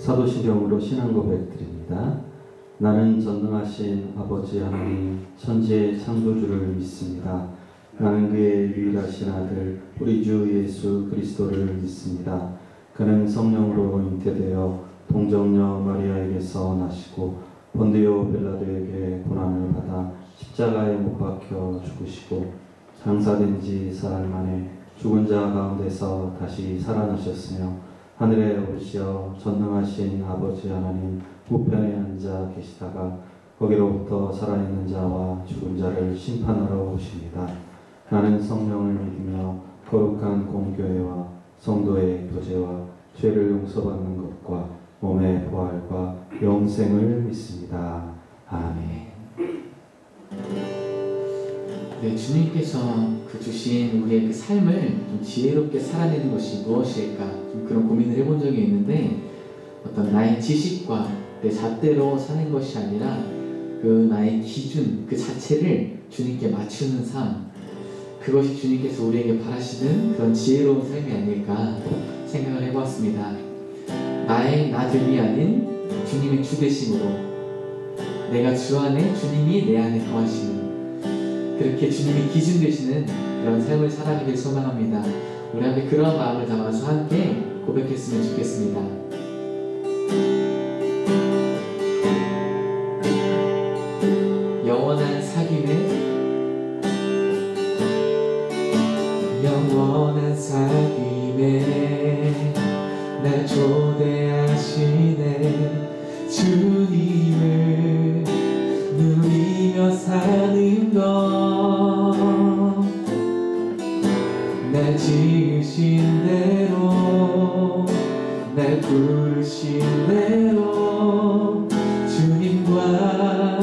사도신경으로 신앙 고백드립니다. 나는 전능하신 아버지 하나님 천지의 창조주를 믿습니다. 나는 그의 유일하신 아들 우리 주 예수 그리스도를 믿습니다. 그는 성령으로 잉태되어 동정녀 마리아에게서 나시고 본디오 빌라도에게 고난을 받아 십자가에 못 박혀 죽으시고 장사된 지 사흘 만에 죽은 자 가운데서 다시 살아나셨으며 하늘에 오르시어 전능하신 아버지 하나님 우편에 앉아 계시다가 거기로부터 살아있는 자와 죽은 자를 심판하러 오십니다. 나는 성령을 믿으며 거룩한 공교회와 성도의 교제와 죄를 용서받는 것과 몸의 부활과 영생을 믿습니다. 아멘. 네, 주님께서 주신 우리의 그 삶을 좀 지혜롭게 살아내는 것이 무엇일까 좀 그런 고민을 해본 적이 있는데, 어떤 나의 지식과 내 잣대로 사는 것이 아니라 그 나의 기준 그 자체를 주님께 맞추는 삶, 그것이 주님께서 우리에게 바라시는 그런 지혜로운 삶이 아닐까 생각을 해보았습니다. 나들이 아닌 주님의 주되심으로 내가 주 안에 주님이 내 안에 거하시는, 그렇게 주님이 기준 되시는 그런 삶을 살아가길 소망합니다. 우리 함께 그런 마음을 담아서 함께 고백했으면 좋겠습니다. 영원한 사귐에 영원한 사귐에 날 초대하시네. 주님을 누리며 사는 것, 날 지으신 대로 날 부르신 대로 주님과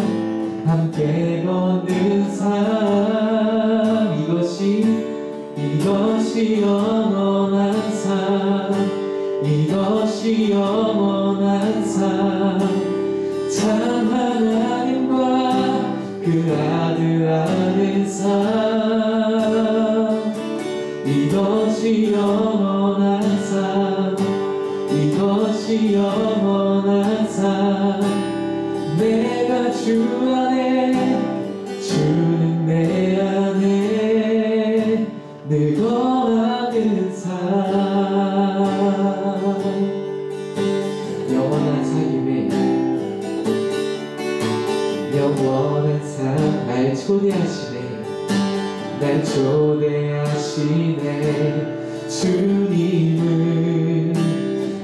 함께 걷는 삶, 이것이 영원한 삶, 이것이 영원한 삶. 참 하나님과 그 아들 안의 삶, 이것이 영원한 삶, 이것이 영원한 삶. 내가 주 안에 주는 내 안에 늘 거하는 삶. 영원한 사귐에 영원한 삶, 날 초대하시네, 날 초대하시네. 주님을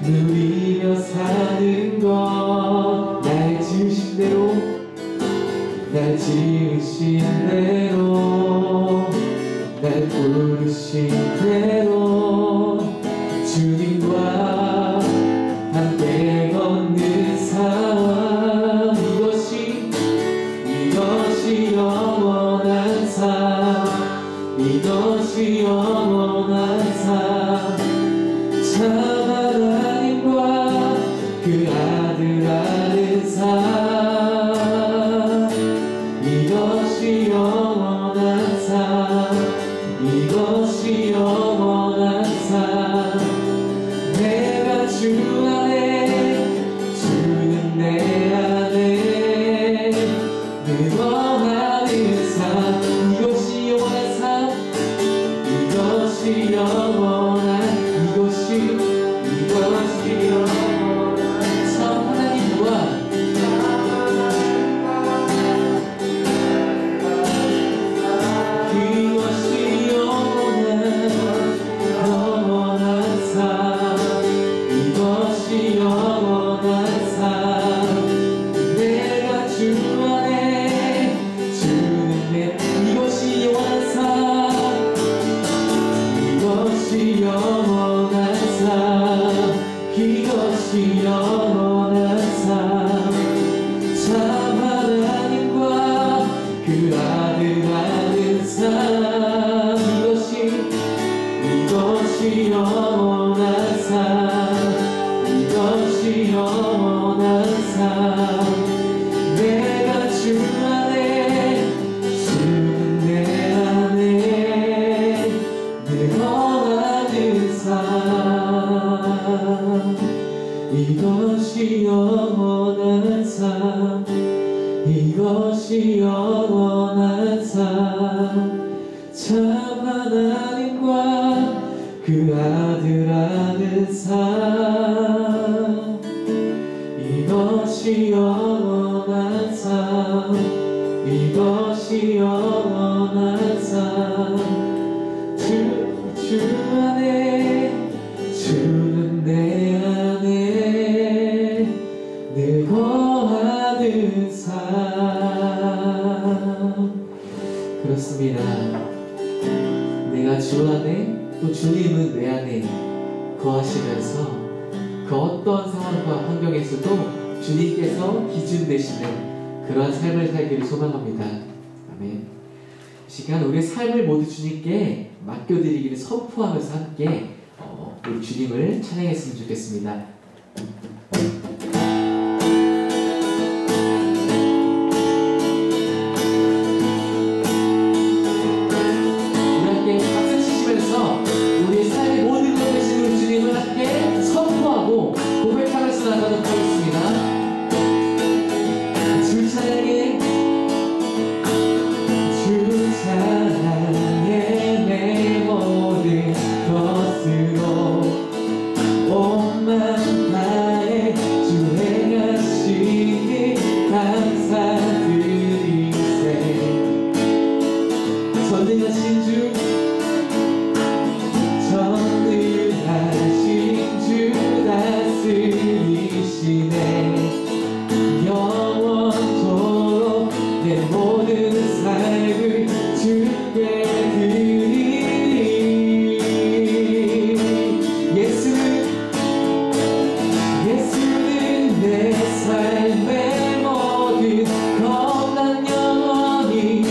누리며 사는 것, 날 지으신 대로 날 지으신 대로 날 부르신 대로 주님과 함께 걷는 삶, 이것이 영원한 삶, 이것이 영원한 삶. 참 하나님과 그 아들 아는 삶, 이것이 영원한 삶, 이것이 영원한 삶. 내가 주 안에 주는 내 안에 늘 거하는 삶, 이것이 영원한 삶, 이것이 영원한, 이것이 영원한 참 하나님과 이것이 영원한 삶, 이것이 영원한 삶. 내가 주 안에 주는 내, 이것이 영원한 삶, 이것이 영원한 삶, 이것이 영원한 삶. 참 하나님과 그 아들 아는 삶, 이것이 영원한 삶, 이것이 영원한 삶. 내가 주 안에 주는 내 안에 늘 거하는 삶, 이것이 영원한 삶, 이것이 영원한 삶, 참 하나님과 그 아들 아는 삶, 이것이 영원한 삶, 이것이 영원한 삶. 주 안에, 주는 내 안에 늘 거하는 삶. 그렇습니다. 내가 주 안에, 또 주님은 내 안에 거하시면서 그 어떤 상황과 환경에서도 주님께서 기준 되시는 그러한 삶을 살기를 소망합니다. 아멘. 이 시간 우리의 삶을 모두 주님께 맡겨드리기를 선포하면서 함께 우리 주님을 찬양했으면 좋겠습니다. 우리 함께 박수 치시면서 우리의 삶의 모든 것 되신 우리 주님을 함께 선포하고 고백하면서 나가도록 하겠습니다. 주 찬양해, 주 찬양해 내 모든 것으로 온 맘 다해 주 행하시니 감사드리세. 전능하신 주, 전능하신 주 다스리시네. 영원토록 내 모든 삶을 주께 드리리. 예수는 내 삶의 모든 겁난 영원히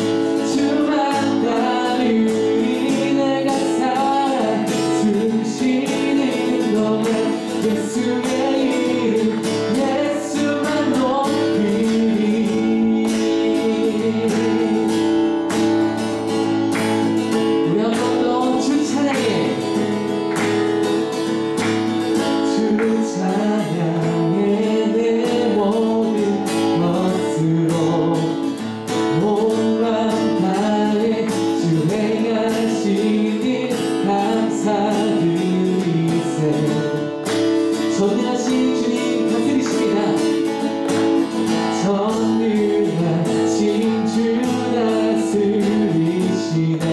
주만 따르리. 내가 살아 숨쉬는 동안 예수의 이름 예수만 높이리. 우리 한 번 더 주 찬양해. 주 찬양해 내 모든 것으로 온 맘 다해 주 행하시니 감사드리세. 전능하신 주님 다스리십니다. 전능하신 주 다스리시네.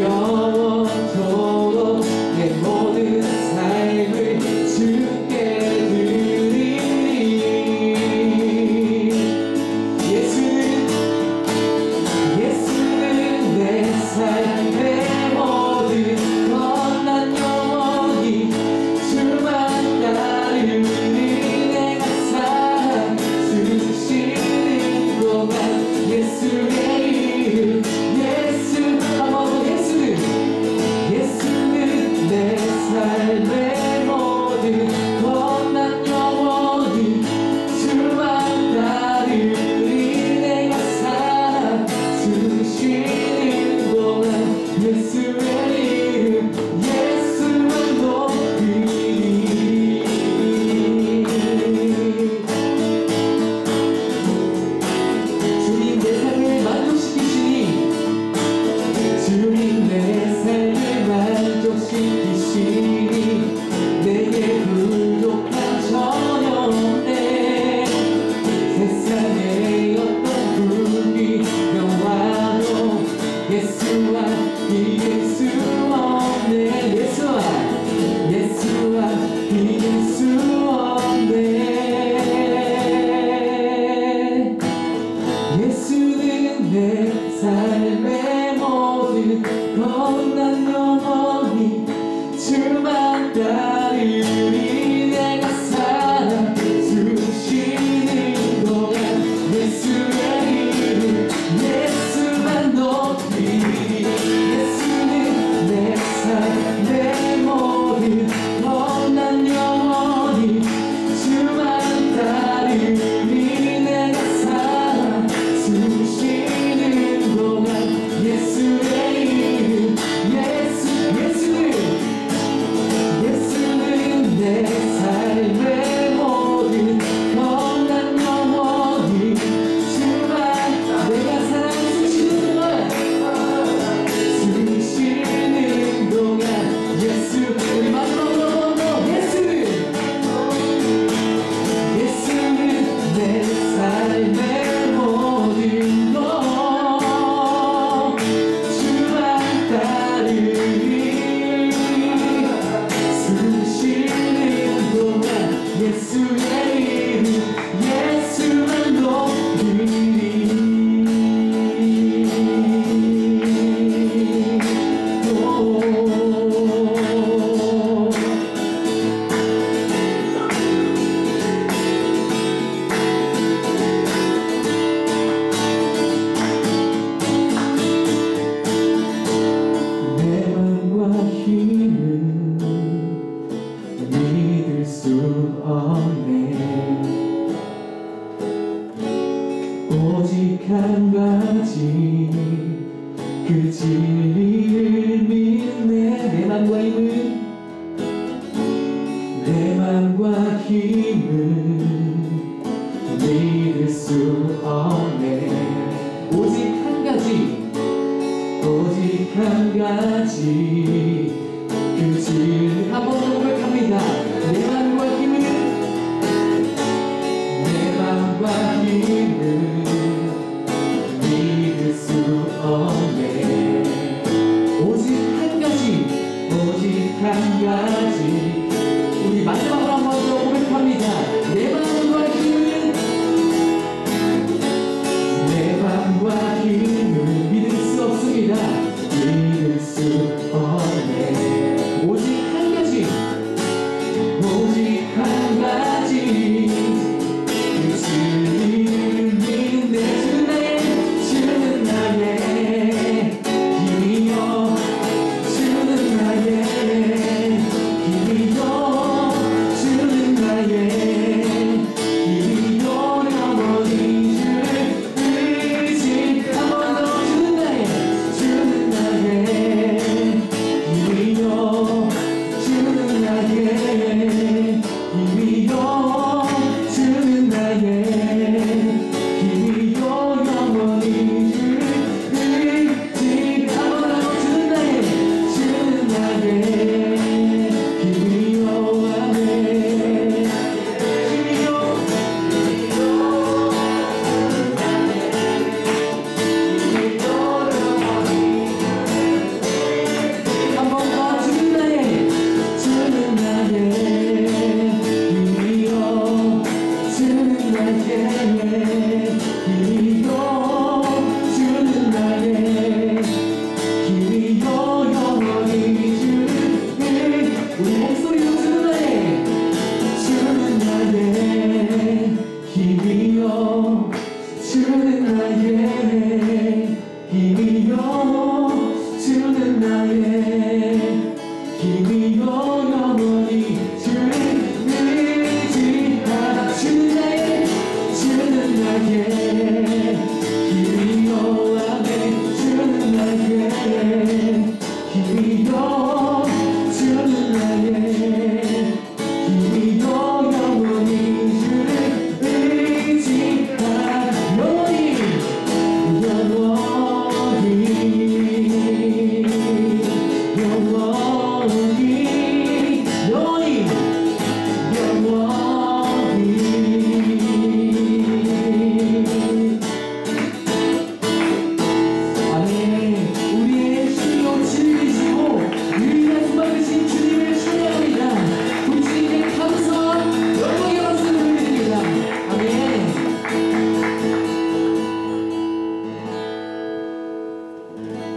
영원토록 내 모든 삶을 주께 드리리. 예수는 내 삶의 모든 겁난 영원히 주만 따르리. 내가 살아 숨쉬는 동안 예수의 이름 예수. 한번 예수는 내 삶의 모든 겁난 영원히 주만 따르리. 내가 살아 숨쉬는 동안 예수의 이름 예수만 높이리. 주님 내 삶을 만족시키시니, 주님 내 삶을 만족시키시니 내게 부족한 전혀 없네. 세상의 어떤 불비명화도 예수와 이길 수 없네. 예수와 이길 수 없네. 예수는 내 삶의 모든 겁난 영원히 주만 따르리. 내가 살아 숨쉬는 동안 예수의 이름 예수만 높이리. 예수는 내 삶의 모든 겁난 영원히 주만 따르리. 내가 살아 숨쉬는 동안 예수의 이름 예수는 내 맘과 힘을 믿을 수 없네. 오직 한 가지, 오직 한 가지, 그 진리 한 번 더 고백합니다. 내 맘과 힘을, 내 맘과 힘을 믿을 수 없네. 오직 한 가지, 오직 한 가지. 우리 마지막으로 한 번 더 고백합니다. 내 맘과 힘을, 내 맘과 힘을 믿을 수 없습니다. 믿을 수 없네. 오직 한 가지, 오직 한 가지, 그 진리를 믿는데 주는 나의 힘이여, 주는 나의 힘이여, 주는 나의 힘이여. 영원히 주를 의지. 한 번 더. 주는 나의 힘이여, 주는 나의 힘이여, 주는 나의 힘이여. 영원히 주를 의지. 한 번 더. 주는 나의 힘이여. 아멘. 힘이여, 한 번 더. 주는 나의 힘이여, 주는 나의 힘이여, 주는 나의 힘이여. 영원히 주를, 우리 목소리로 주는 나의 힘이여, 주는 나의 힘이여, 주는 나의 힘이여. 영원히 주를 의지하라. 주는 나의 힘이여. 아멘. 주는 나의 힘이여, 주는 나의 힘이여. 영원히 주를 의지하라. 영원히, 영원히, 영원히, 영원히, 영원히. 아멘. 우리의 신이요 진리시고 유일한 소망이신 주님을 찬양합니다. 우리 주님께 감사와 영광의 박수를 올려드립니다. 아멘.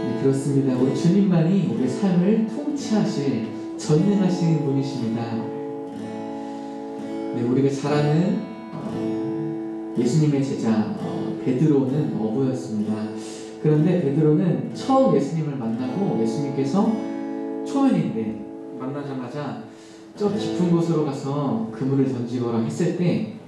네, 그렇습니다. 우리 주님만이 우리의 삶을 통치하실 전능하신 분이십니다. 네, 우리가 잘 아는 예수님의 제자 베드로는 어부였습니다. 그런데 베드로는 처음 예수님을 만나고 예수님께서 초면인데 만나자마자 저 깊은 곳으로 가서 그물을 던지거라 했을 때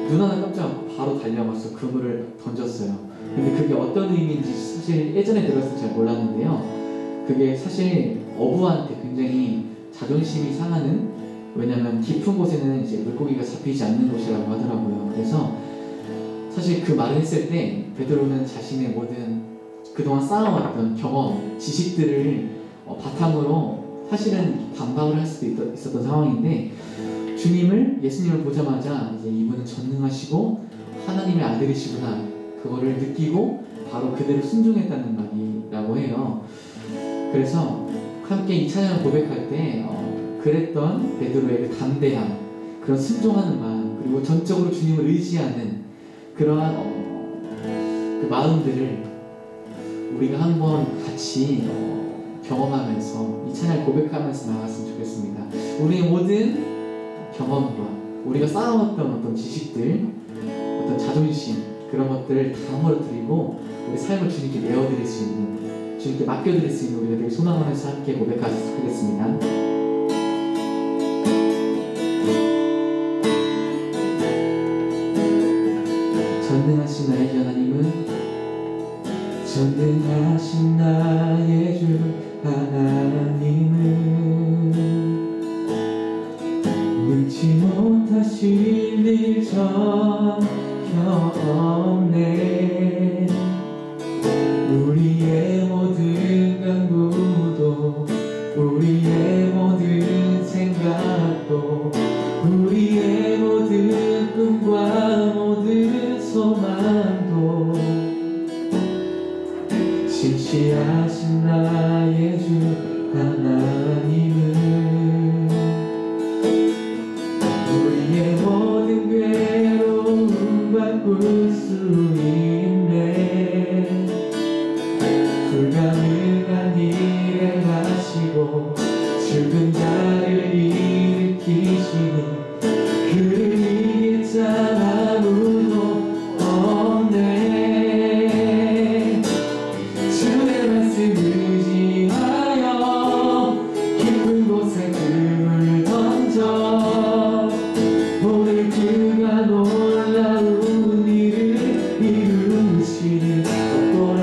눈 하나 깜짝 않고 바로 달려가서 그물을 던졌어요. 근데 그게 어떤 의미인지 사실 예전에 들었을 때 잘 몰랐는데요. 그게 사실 어부한테 굉장히 자존심이 상하는, 왜냐면 깊은 곳에는 이제 물고기가 잡히지 않는 곳이라고 하더라고요. 그래서 사실 그 말을 했을 때 베드로는 자신의 모든 그동안 쌓아왔던 경험, 지식들을 바탕으로 사실은 반박을 할 수도 있었던 상황인데, 예수님을 보자마자 이제 이분은 전능하시고 하나님의 아들이시구나, 그거를 느끼고 바로 그대로 순종했다는 말이라고 해요. 그래서 함께 이 찬양을 고백할 때 그랬던 베드로의 그 담대함, 그런 순종하는 마음, 그리고 전적으로 주님을 의지하는 그러한 그 마음들을 우리가 한번 같이 경험하면서 이 찬양을 고백하면서 나갔으면 좋겠습니다. 우리의 모든 경험과 우리가 쌓아왔던 어떤 지식들, 어떤 자존심, 그런 것들을 다 멀어뜨리고 우리 삶을 주님께 내어드릴 수 있는, 주님께 맡겨드릴 수 있는 우리가 되게 소망하면서 함께 고백하겠습니다. 전능하신 나의 하나님은, 전능하신 나의 주 하나님은 주실 일 전혀 없네. 우리의 모든 간구도 우리의 모든 생각도 우리의 모든 꿈과 모든 소망도 신실하신 나의 주 하나님은 우리의 모든 괴로움 바꿀 수 있네. 불가능한 일을 하시고 죽은 자를 일으키시니 그를 이길 자 아무도 없네. 주의 말씀 의지하여 깊은 곳에 금을 던져 오늘 그가 놀라운 일을 이루시는 거라.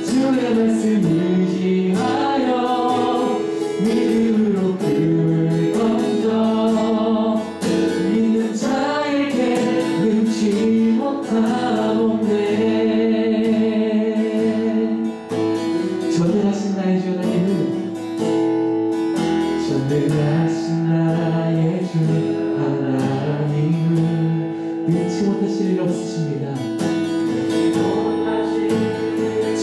주의 말씀 의지하여 믿음으로 금을 던져 믿는 자에게 능치 못하옵네. 전능하신 나의 주 하나님은 전능하신 나의 주 하나님은 능치 못하실 일 없으십니다.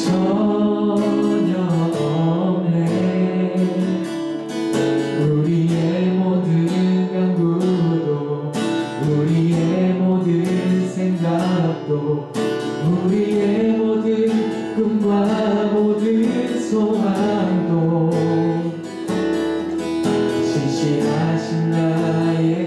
전혀 없네. 우리의 모든 간구도 우리의 모든 생각도 우리의 모든 꿈과 모든 소망도 신실하신 나의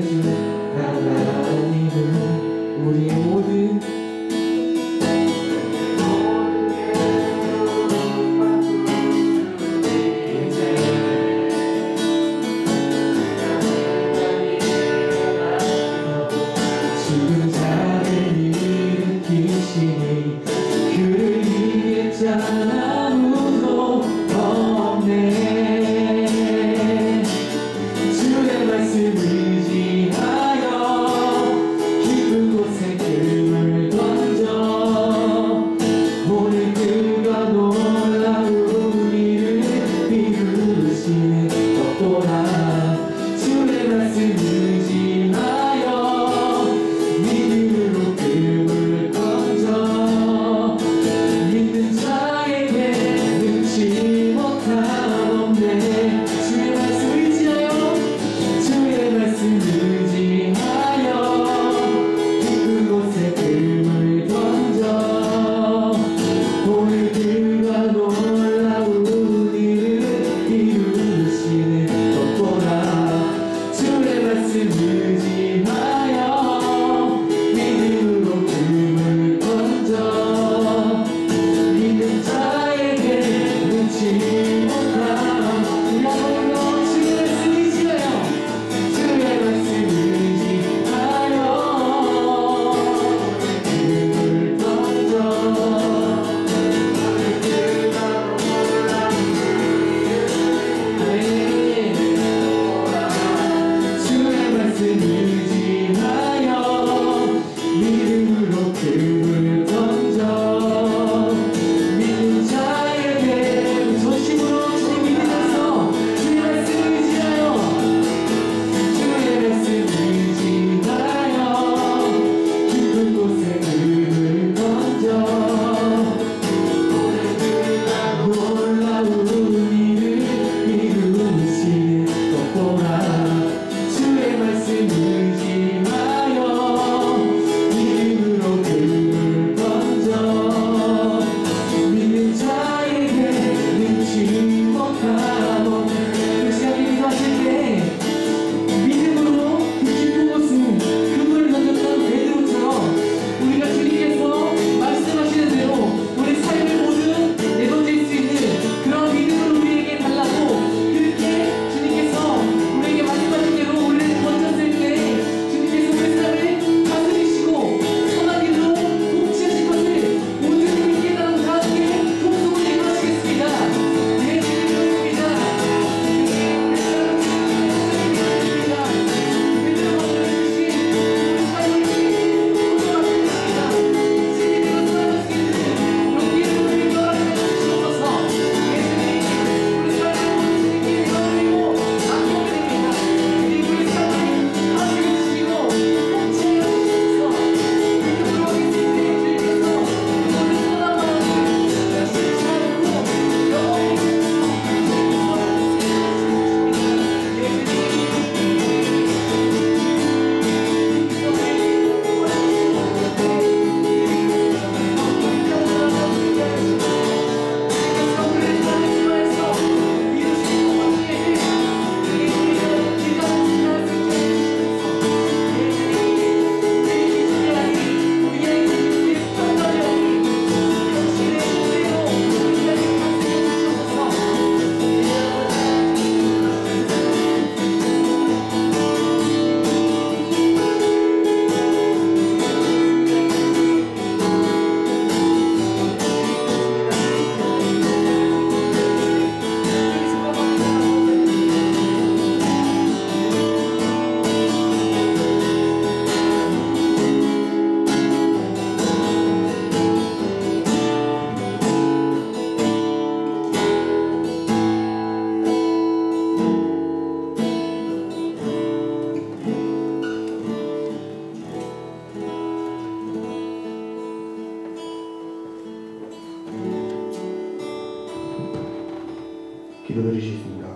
기도드리시겠습니다.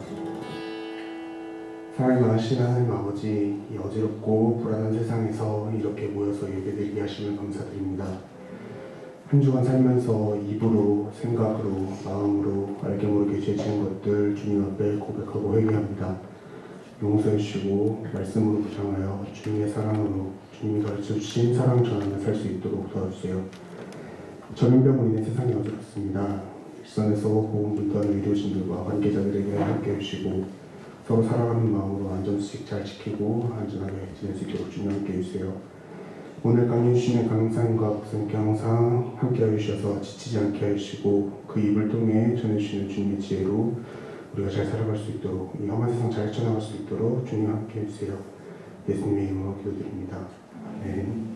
사랑이 많으신 하나님 아버지, 이 어지럽고 불안한 세상에서 이렇게 모여서 예배드리게 하시면 감사드립니다. 한 주간 살면서 입으로, 생각으로, 마음으로 알게 모르게 죄지은 것들 주님 앞에 고백하고 회개합니다. 용서해 주시고 말씀으로 부정하여 주님의 사랑으로 주님이 가르쳐주신 사랑 전하며 살 수 있도록 도와주세요. 전염병으로 인해 세상이 어지럽습니다. 일선에서 보건분과는 의료진들과 관계자들에게 함께 해주시고 서로 사랑하는 마음으로 안전수칙 잘 지키고 안전하게 지낼 수 있도록 주님 함께 해주세요. 오늘 강의 주시는 강사님과 목사님께 항상 함께 해주셔서 지치지 않게 해주시고 그 입을 통해 전해주시는 주님의 지혜로 우리가 잘 살아갈 수 있도록 이 험한 세상 잘 헤쳐나갈 수 있도록 주님 함께 해주세요. 예수님의 이름으로 기도드립니다. 아멘.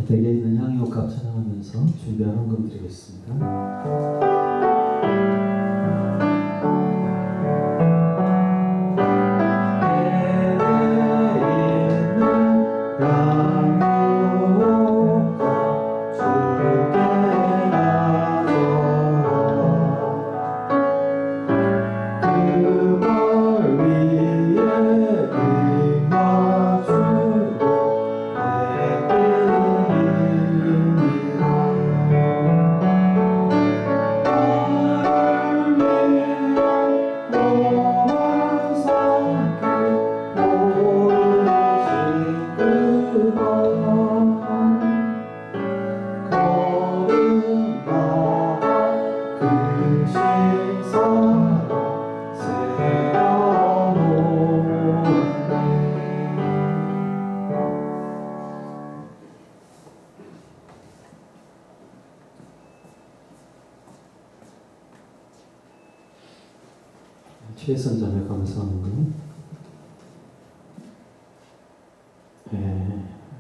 댁에 있는 향유옥합 찬양하면서 준비한 헌금 드리겠습니다. 최선 자매 감사헌금,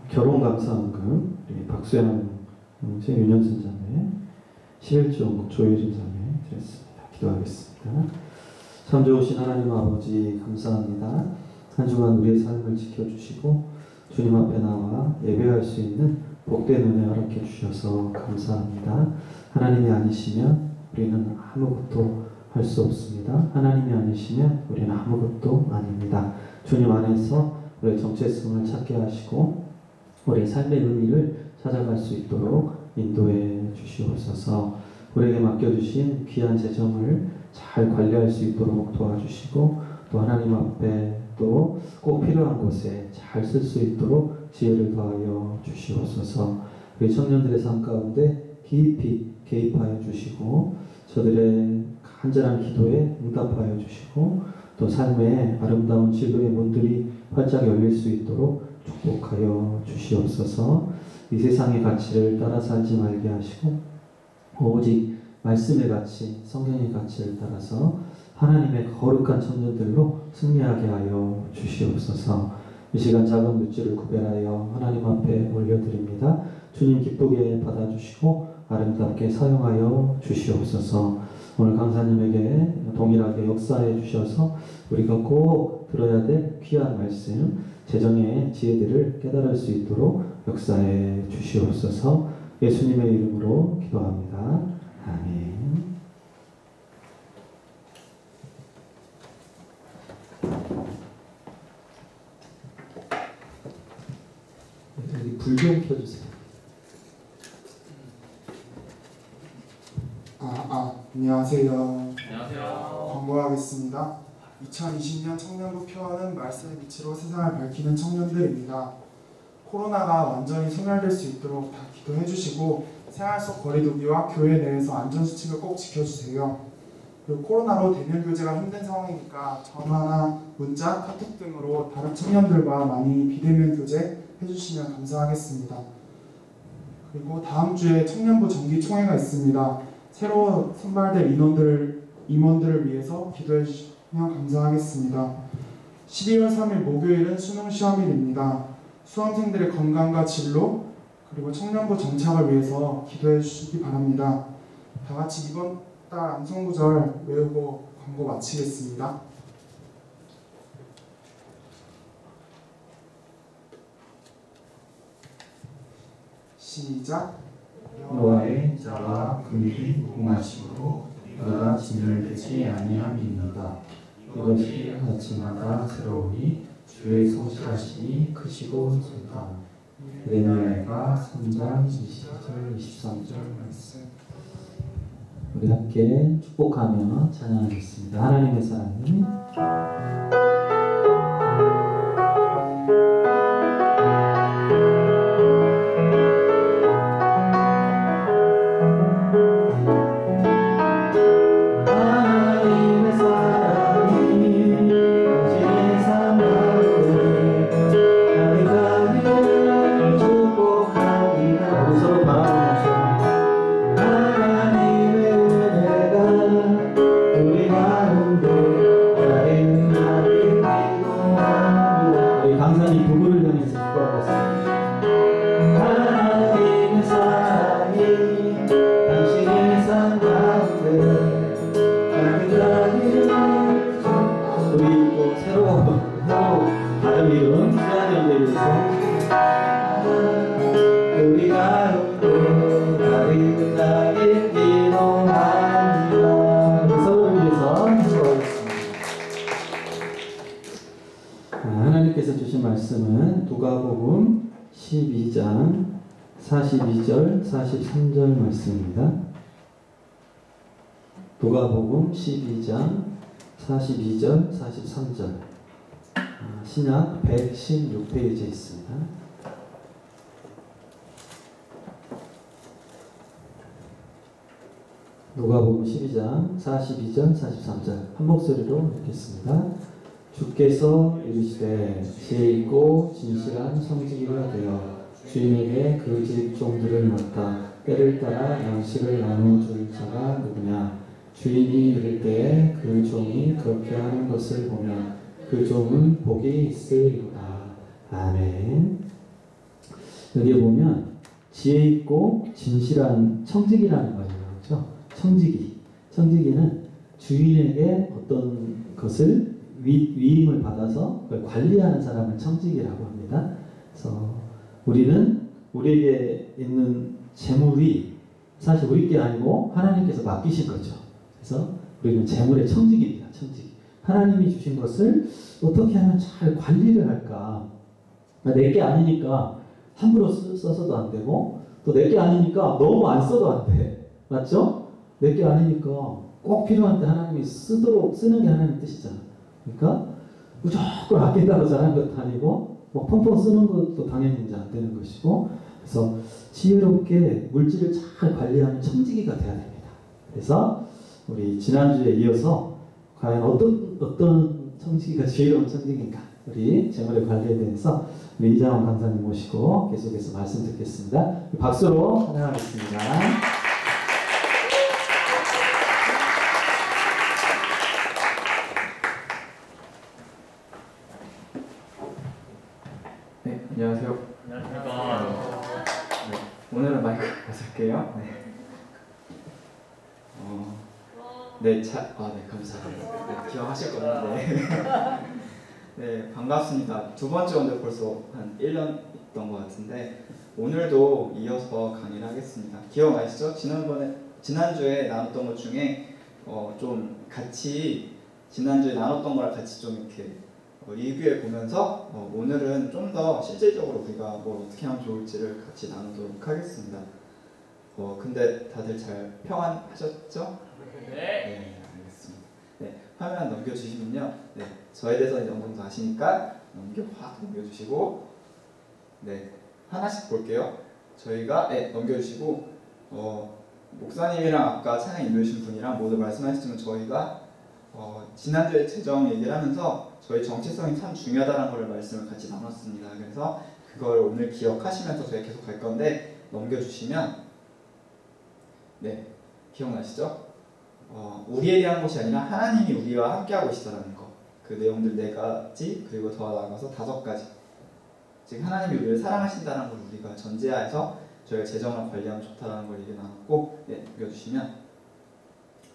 결혼 감사헌금 우리 박수양 형제 윤현순 자매 11조 조혜진 자매 드렸습니다. 기도하겠습니다. 참 좋으신 하나님 아버지 감사합니다. 한 주간 우리의 삶을 지켜주시고 주님 앞에 나와 예배할 수 있는 복된 은혜 허락해 주셔서 감사합니다. 하나님이 아니시면 우리는 아무것도 할 수 없습니다. 하나님이 아니시면 우리는 아무것도 아닙니다. 주님 안에서 우리의 정체성을 찾게 하시고 우리의 삶의 의미를 찾아갈 수 있도록 인도해 주시옵소서. 우리에게 맡겨주신 귀한 재정을 잘 관리할 수 있도록 도와주시고 또 하나님 앞에 또 꼭 필요한 곳에 잘 쓸 수 있도록 지혜를 더하여 주시옵소서. 우리 청년들의 삶 가운데 깊이 개입하여 주시고 저들의 간절한 기도에 응답하여 주시고 또 삶의 아름다운 진로의 문들이 활짝 열릴 수 있도록 축복하여 주시옵소서. 이 세상의 가치를 따라 살지 말게 하시고 오직 말씀의 가치, 성경의 가치를 따라서 하나님의 거룩한 청년들로 승리하게 하여 주시옵소서. 이 시간 작은 묻지를 구별하여 하나님 앞에 올려드립니다. 주님 기쁘게 받아주시고 아름답게 사용하여 주시옵소서. 오늘 강사님에게 동일하게 역사해 주셔서 우리가 꼭 들어야 될 귀한 말씀, 재정의 지혜들을 깨달을 수 있도록 역사해 주시옵소서. 예수님의 이름으로 기도합니다. 아멘. 여기 불 좀 켜주세요. 안녕하세요. 안녕하세요. 광고하겠습니다. 2020년 청년부 표어는 말씀의 빛으로 세상을 밝히는 청년들입니다. 코로나가 완전히 소멸될 수 있도록 다 기도해 주시고 생활 속 거리두기와 교회 내에서 안전수칙을 꼭 지켜주세요. 그리고 코로나로 대면 교제가 힘든 상황이니까 전화나 문자, 카톡 등으로 다른 청년들과 많이 비대면 교제 해주시면 감사하겠습니다. 그리고 다음 주에 청년부 정기총회가 있습니다. 새로 선발될 임원들을 위해서 기도해 주시면 감사하겠습니다. 12월 3일 목요일은 수능 시험일입니다. 수험생들의 건강과 진로 그리고 청년부 정착을 위해서 기도해 주시기 바랍니다. 다 같이 이번 달 암송구절 외우고 광고 마치겠습니다. 시작. 여호와의 자와 긍휼이 무궁하심으로 그가 진멸되지 아니함이니이다. 이것이 아침마다 새로우니 주의 성실하심이 크시고 좋다. 예레미야가 3장 20절 23절 말씀. 우리 함께 축복하며 찬양하겠습니다. 하나님의 사랑이 하나님께서 주신 말씀은 누가복음 12장 42절 43절 말씀입니다. 누가복음 12장 42절 43절 신약 116페이지에 있습니다. 누가복음 12장 42절 43절 한 목소리로 읽겠습니다. 주께서 이르시되 지혜 있고 진실한 성직이가 되어 주인에게 그 집 종들을 맡아 때를 따라 양식을 나누어줄 자가 누구냐. 주인이 이를 때에 그 종이 그렇게 하는 것을 보면 그 종은 복이 있으리로다. 아멘. 여기 보면 지혜 있고 진실한 청직이라는 말이 나오죠. 청지기는 주인에게 어떤 것을 위임을 받아서 그걸 관리하는 사람을 청직이라고 합니다. 그래서 우리는 우리에게 있는 재물이 사실 우리 게 아니고 하나님께서 맡기신 거죠. 그래서 우리는 재물의 청직입니다. 청직. 하나님이 주신 것을 어떻게 하면 잘 관리를 할까? 내 게 아니니까 함부로 써서도 안 되고 또 내 게 아니니까 너무 안 써도 안 돼. 맞죠? 내 게 아니니까 꼭 필요한 때 하나님이 쓰는 게 하나님 뜻이잖아. 그러니까 무조건 아낀다고 잘하는 것도 아니고 뭐 펑펑 쓰는 것도 당연히 이제 안 되는 것이고, 그래서 지혜롭게 물질을 잘 관리하는 청지기가 돼야 됩니다. 그래서 우리 지난주에 이어서 과연 어떤 청지기가 지혜로운 청지기인가, 우리 재물의 관리에 대해서 우리 이장원 강사님 모시고 계속해서 말씀 듣겠습니다. 박수로 환영하겠습니다. 네, 안녕하세요. 안녕하십니까. 네, 오늘은 마이크 벗을게요. 네. 네, 네, 감사합니다. 네, 기억하실 거예요. 네. 네, 반갑습니다. 두 번째 오늘 벌써 한 1년 있던 것 같은데 오늘도 이어서 강의를 하겠습니다. 기억나시죠? 지난주에 나눴던 것 중에 좀 같이 지난주에 나눴던 거랑 같이 좀 이렇게 리뷰해 보면서 오늘은 좀 더 실질적으로 우리가 뭘 어떻게 하면 좋을지를 같이 나누도록 하겠습니다. 근데 다들 잘 평안하셨죠? 네, 알겠습니다. 네, 화면 넘겨주시면요. 네, 저에 대해서 이제 어느 정도 아시니까 확 넘겨주시고, 네, 하나씩 볼게요. 저희가 넘겨주시고, 목사님이랑 아까 찬양 인도해주신 분이랑 모두 말씀하셨지만 저희가 지난주에 재정 얘기를 하면서 저희 정체성이 참 중요하다는 걸 말씀을 같이 나눴습니다. 그래서 그걸 오늘 기억하시면서 저희 계속 갈 건데 넘겨주시면, 네, 기억나시죠? 우리에 대한 것이 아니라 하나님이 우리와 함께하고 계시다는 거, 그 내용들 4가지, 그리고 더 나아가서 5가지. 즉 하나님이 우리를 사랑하신다는 걸 우리가 전제하에서 저희가 재정을 관리하면 좋다는 걸 얘기 나눴고, 네,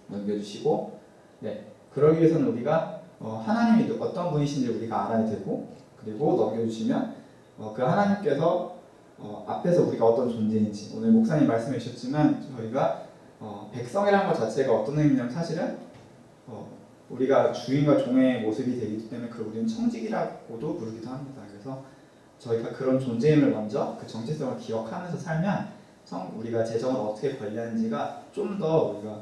넘겨주시고, 네, 그러기 위해서는 우리가 하나님이 어떤 분이신지 우리가 알아야 되고, 그리고 넘겨주시면 그 하나님께서 앞에서 우리가 어떤 존재인지 오늘 목사님 말씀해 주셨지만 저희가 백성이라는 것 자체가 어떤 의미냐면 사실은 우리가 주인과 종의 모습이 되기 때문에 그걸 우리는 청직이라고도 부르기도 합니다. 그래서 저희가 그런 존재임을 먼저 그 정체성을 기억하면서 살면 우리가 재정을 어떻게 관리하는지가 좀 더 우리가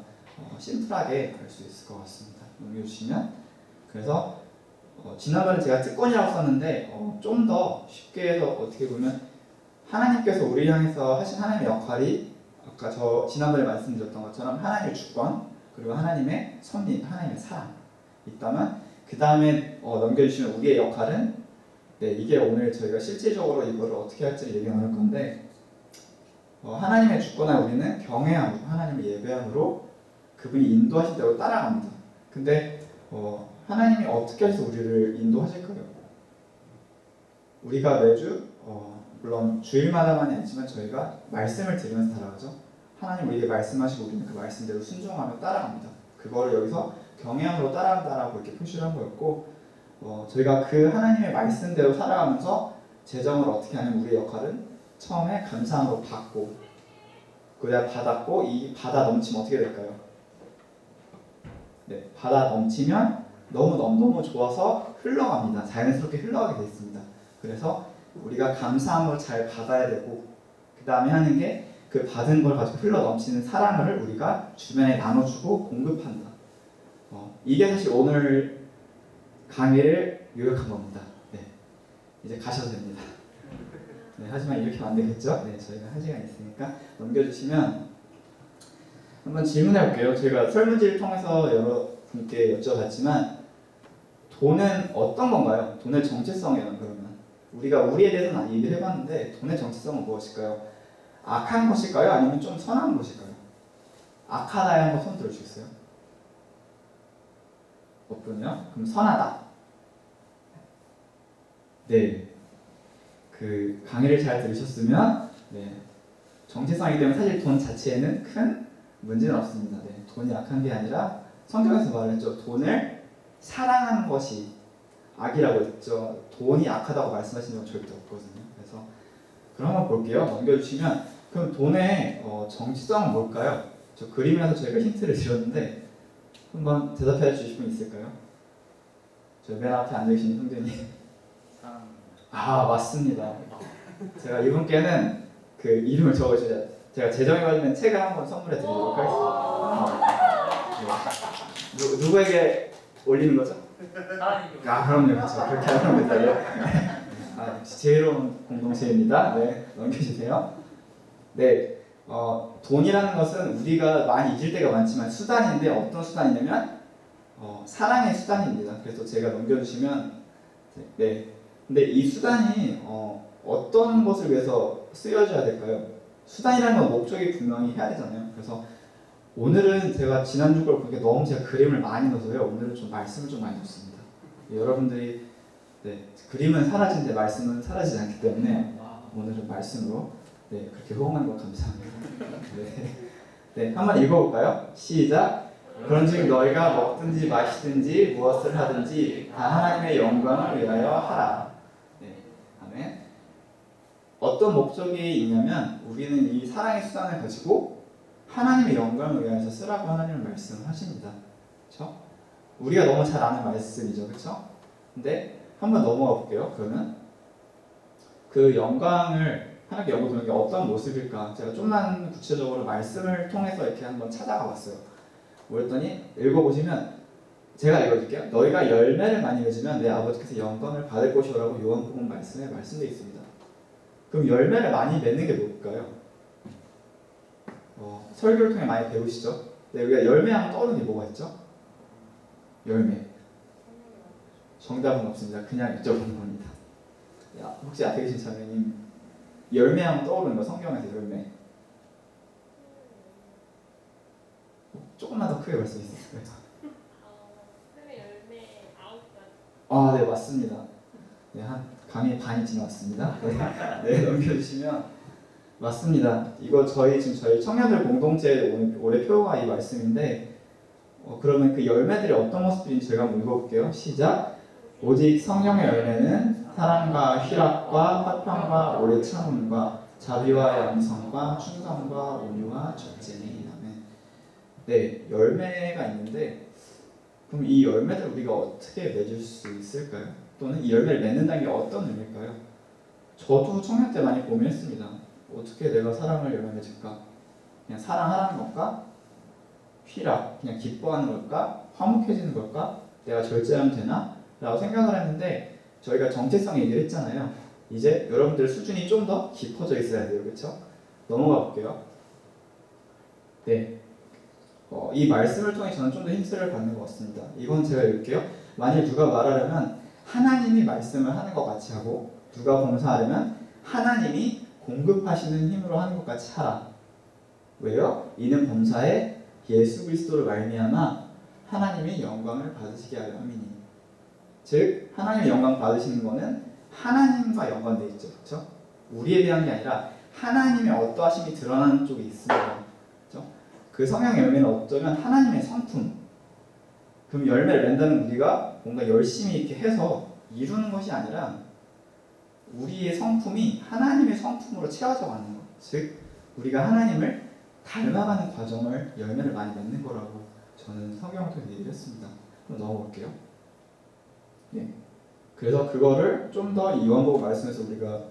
심플하게 알 수 있을 것 같습니다. 넘겨주시면 그래서 지난번에 제가 특권이라고 썼는데 좀 더 쉽게 해서 어떻게 보면 하나님께서 우리를 향해서 하신 하나님의 역할이 아까 저 지난번에 말씀드렸던 것처럼 하나님의 주권 그리고 하나님의 섭리, 하나님의 사랑 있다면 그 다음에 넘겨주시면 우리의 역할은 이게 오늘 저희가 실질적으로 이거를 어떻게 할지 얘기 나눌 건데 하나님의 주권에 우리는 경외함으로 하나님을 예배함으로 그분이 인도하신 대로 따라갑니다. 근데 하나님이 어떻게 해서 우리를 인도하실까요? 우리가 매주 물론 주일마다만이 아니지만 저희가 말씀을 들으면서 따라가죠. 하나님 우리에게 말씀하시고 우리는 그 말씀대로 순종하며 따라갑니다. 그거를 여기서 경외함으로 따라간다라고 이렇게 표시를 한 거였고 저희가 그 하나님의 말씀대로 살아가면서 재정을 어떻게 하는 우리의 역할은 처음에 감사함으로 받고 그래야 받았고 이 받아 넘치면 어떻게 될까요? 네, 받아 넘치면 너무 좋아서 흘러갑니다. 자연스럽게 흘러가게 돼 있습니다. 그래서 우리가 감사함으로 잘 받아야 되고 그 다음에 하는 게 그 받은 걸 가지고 흘러 넘치는 사랑을 우리가 주변에 나눠주고 공급한다. 이게 사실 오늘 강의를 요약한 겁니다. 네, 이제 가셔도 됩니다. 네, 하지만 이렇게 하면 안 되겠죠? 네, 저희가 한 시간 있으니까 넘겨주시면 한번 질문해 볼게요. 저희가 설문지를 통해서 여러분께 여쭤봤지만 돈은 어떤 건가요? 돈의 정체성이에요. 그러면 우리가 우리에 대해서는 얘기를 해봤는데 돈의 정체성은 무엇일까요? 악한 것일까요? 아니면 좀 선한 것일까요? 악하다 한번 손 들어주셨어요? 없군요. 그럼 선하다. 네. 그 강의를 잘 들으셨으면 정체성이기 때문에 사실 돈 자체에는 큰 문제는 없습니다. 네. 돈이 악한 게 아니라 성경에서 말했죠. 돈을 사랑하는 것이 악이라고 했죠. 돈이 악하다고 말씀하신 적 절대 없거든요. 그래서 그럼 한번 볼게요. 넘겨주시면 그럼 돈의 정체성은 뭘까요? 저 그림에서 저희가 힌트를 드렸는데 한번 대답해 주실 분 있을까요? 저 맨 앞에 앉아계신 형제님. 아 맞습니다. 제가 이분께는 그 이름을 적어주셔야 제가 재정에 관련된 책을 한번 선물해 드리도록 하겠습니다. 누구에게 올리는 거죠? 아 그럼요. 그렇죠. 그렇게 하는 거죠. 지혜로운 공동체입니다. 네, 넘겨주세요. 네, 돈이라는 것은 우리가 많이 잊을 때가 많지만 수단인데 어떤 수단이냐면 사랑의 수단입니다. 그래서 제가 넘겨주시면 근데 이 수단이 어떤 것을 위해서 쓰여져야 될까요? 수단이라는 건 목적이 분명히 해야 되잖아요. 그래서 오늘은 제가 지난주 걸 보니까 너무 제가 그림을 많이 넣어서요. 오늘은 좀 말씀을 좀 많이 넣습니다. 여러분들이 그림은 사라지는데 말씀은 사라지지 않기 때문에 오늘은 말씀으로 그렇게 호응한 것 감사합니다. 네, 한번 읽어볼까요? 시작. 그런즉 너희가 먹든지 마시든지 무엇을 하든지 다 하나님의 영광을 위하여 하라. 네, 아멘. 어떤 목적이 있냐면 우리는 이 사랑의 수단을 가지고 하나님의 영광을 위하여서 쓰라고 하나님은 말씀을 하십니다. 그렇죠? 우리가 너무 잘 아는 말씀이죠. 그렇죠? 근데 한번 넘어가 볼게요. 그러면 그 영광을 하나님께 영광 돌리는 게 어떤 모습일까? 제가 좀만 구체적으로 말씀을 통해서 이렇게 한번 찾아가 봤어요. 그랬더니 읽어보시면 제가 읽어줄게요. 너희가 열매를 많이 맺으면 내 아버지께서 영광을 받을 것이라고 요한복음 말씀에 말씀되어 있습니다. 그럼 열매를 많이 맺는 게 뭘까요? 설교를 통해 많이 배우시죠? 우리가 열매하면 떠오르는 게 뭐가 있죠? 열매. 정답은 없습니다. 그냥 여쭤보는 겁니다. 혹시 앞에 계신 자매님 열매하면 떠오르는 거 성경에서 열매 조금만 더 크게 말씀해 주세요. 열매 9가지. 아, 네 맞습니다. 네, 한 강의 반이 지나왔습니다. 네, 넘겨주시면 맞습니다. 이거 저희 청년들 공동체 올해 표가 이 말씀인데 그러면 그 열매들이 어떤 모습인지 제가 한번 읽어볼게요. 시작. 오직 성령의 열매는 사랑과 희락과 화평과 오래 참음과 자비와 양성과 충성과 온유와 절제니. 아멘. 네, 열매가 있는데 그럼 이 열매를 우리가 어떻게 맺을 수 있을까요? 또는 이 열매를 맺는다는 게 어떤 의미일까요? 저도 청년 때 많이 고민했습니다. 어떻게 내가 사랑을 열매 맺을까? 그냥 사랑하라는 걸까? 희락, 그냥 기뻐하는 걸까? 화목해지는 걸까? 내가 절제하면 되나? 라고 생각을 했는데 저희가 정체성 얘기를 했잖아요. 이제 여러분들 수준이 좀 더 깊어져 있어야 돼요. 그렇죠? 넘어가 볼게요. 네, 이 말씀을 통해 저는 좀 더 힌트를 받는 것 같습니다. 이건 제가 읽을게요. 만일 누가 말하려면 하나님이 말씀을 하는 것 같이 하고 누가 봉사하려면 하나님이 공급하시는 힘으로 하는 것 같이 하라. 왜요? 이는 범사에 예수 그리스도를 말미암아 하나님의 영광을 받으시게 하려 함이니. 즉 하나님의 영광 받으시는 것은 하나님과 연관되어 있죠. 그렇죠? 우리에 대한 게 아니라 하나님의 어떠하심이 드러나는 쪽에 있습니다. 그렇죠? 그 성령의 열매는 어쩌면 하나님의 성품. 그럼 열매를 낸다는 우리가 뭔가 열심히 이렇게 해서 이루는 것이 아니라 우리의 성품이 하나님의 성품으로 채워져 가는 것. 즉 우리가 하나님을 닮아가는 과정을 열매를 많이 맺는 거라고 저는 성경을 통해 얘기를 했습니다. 그럼 넘어볼게요. 네. 그래서 그거를 좀 더 요한복음 말씀에서 우리가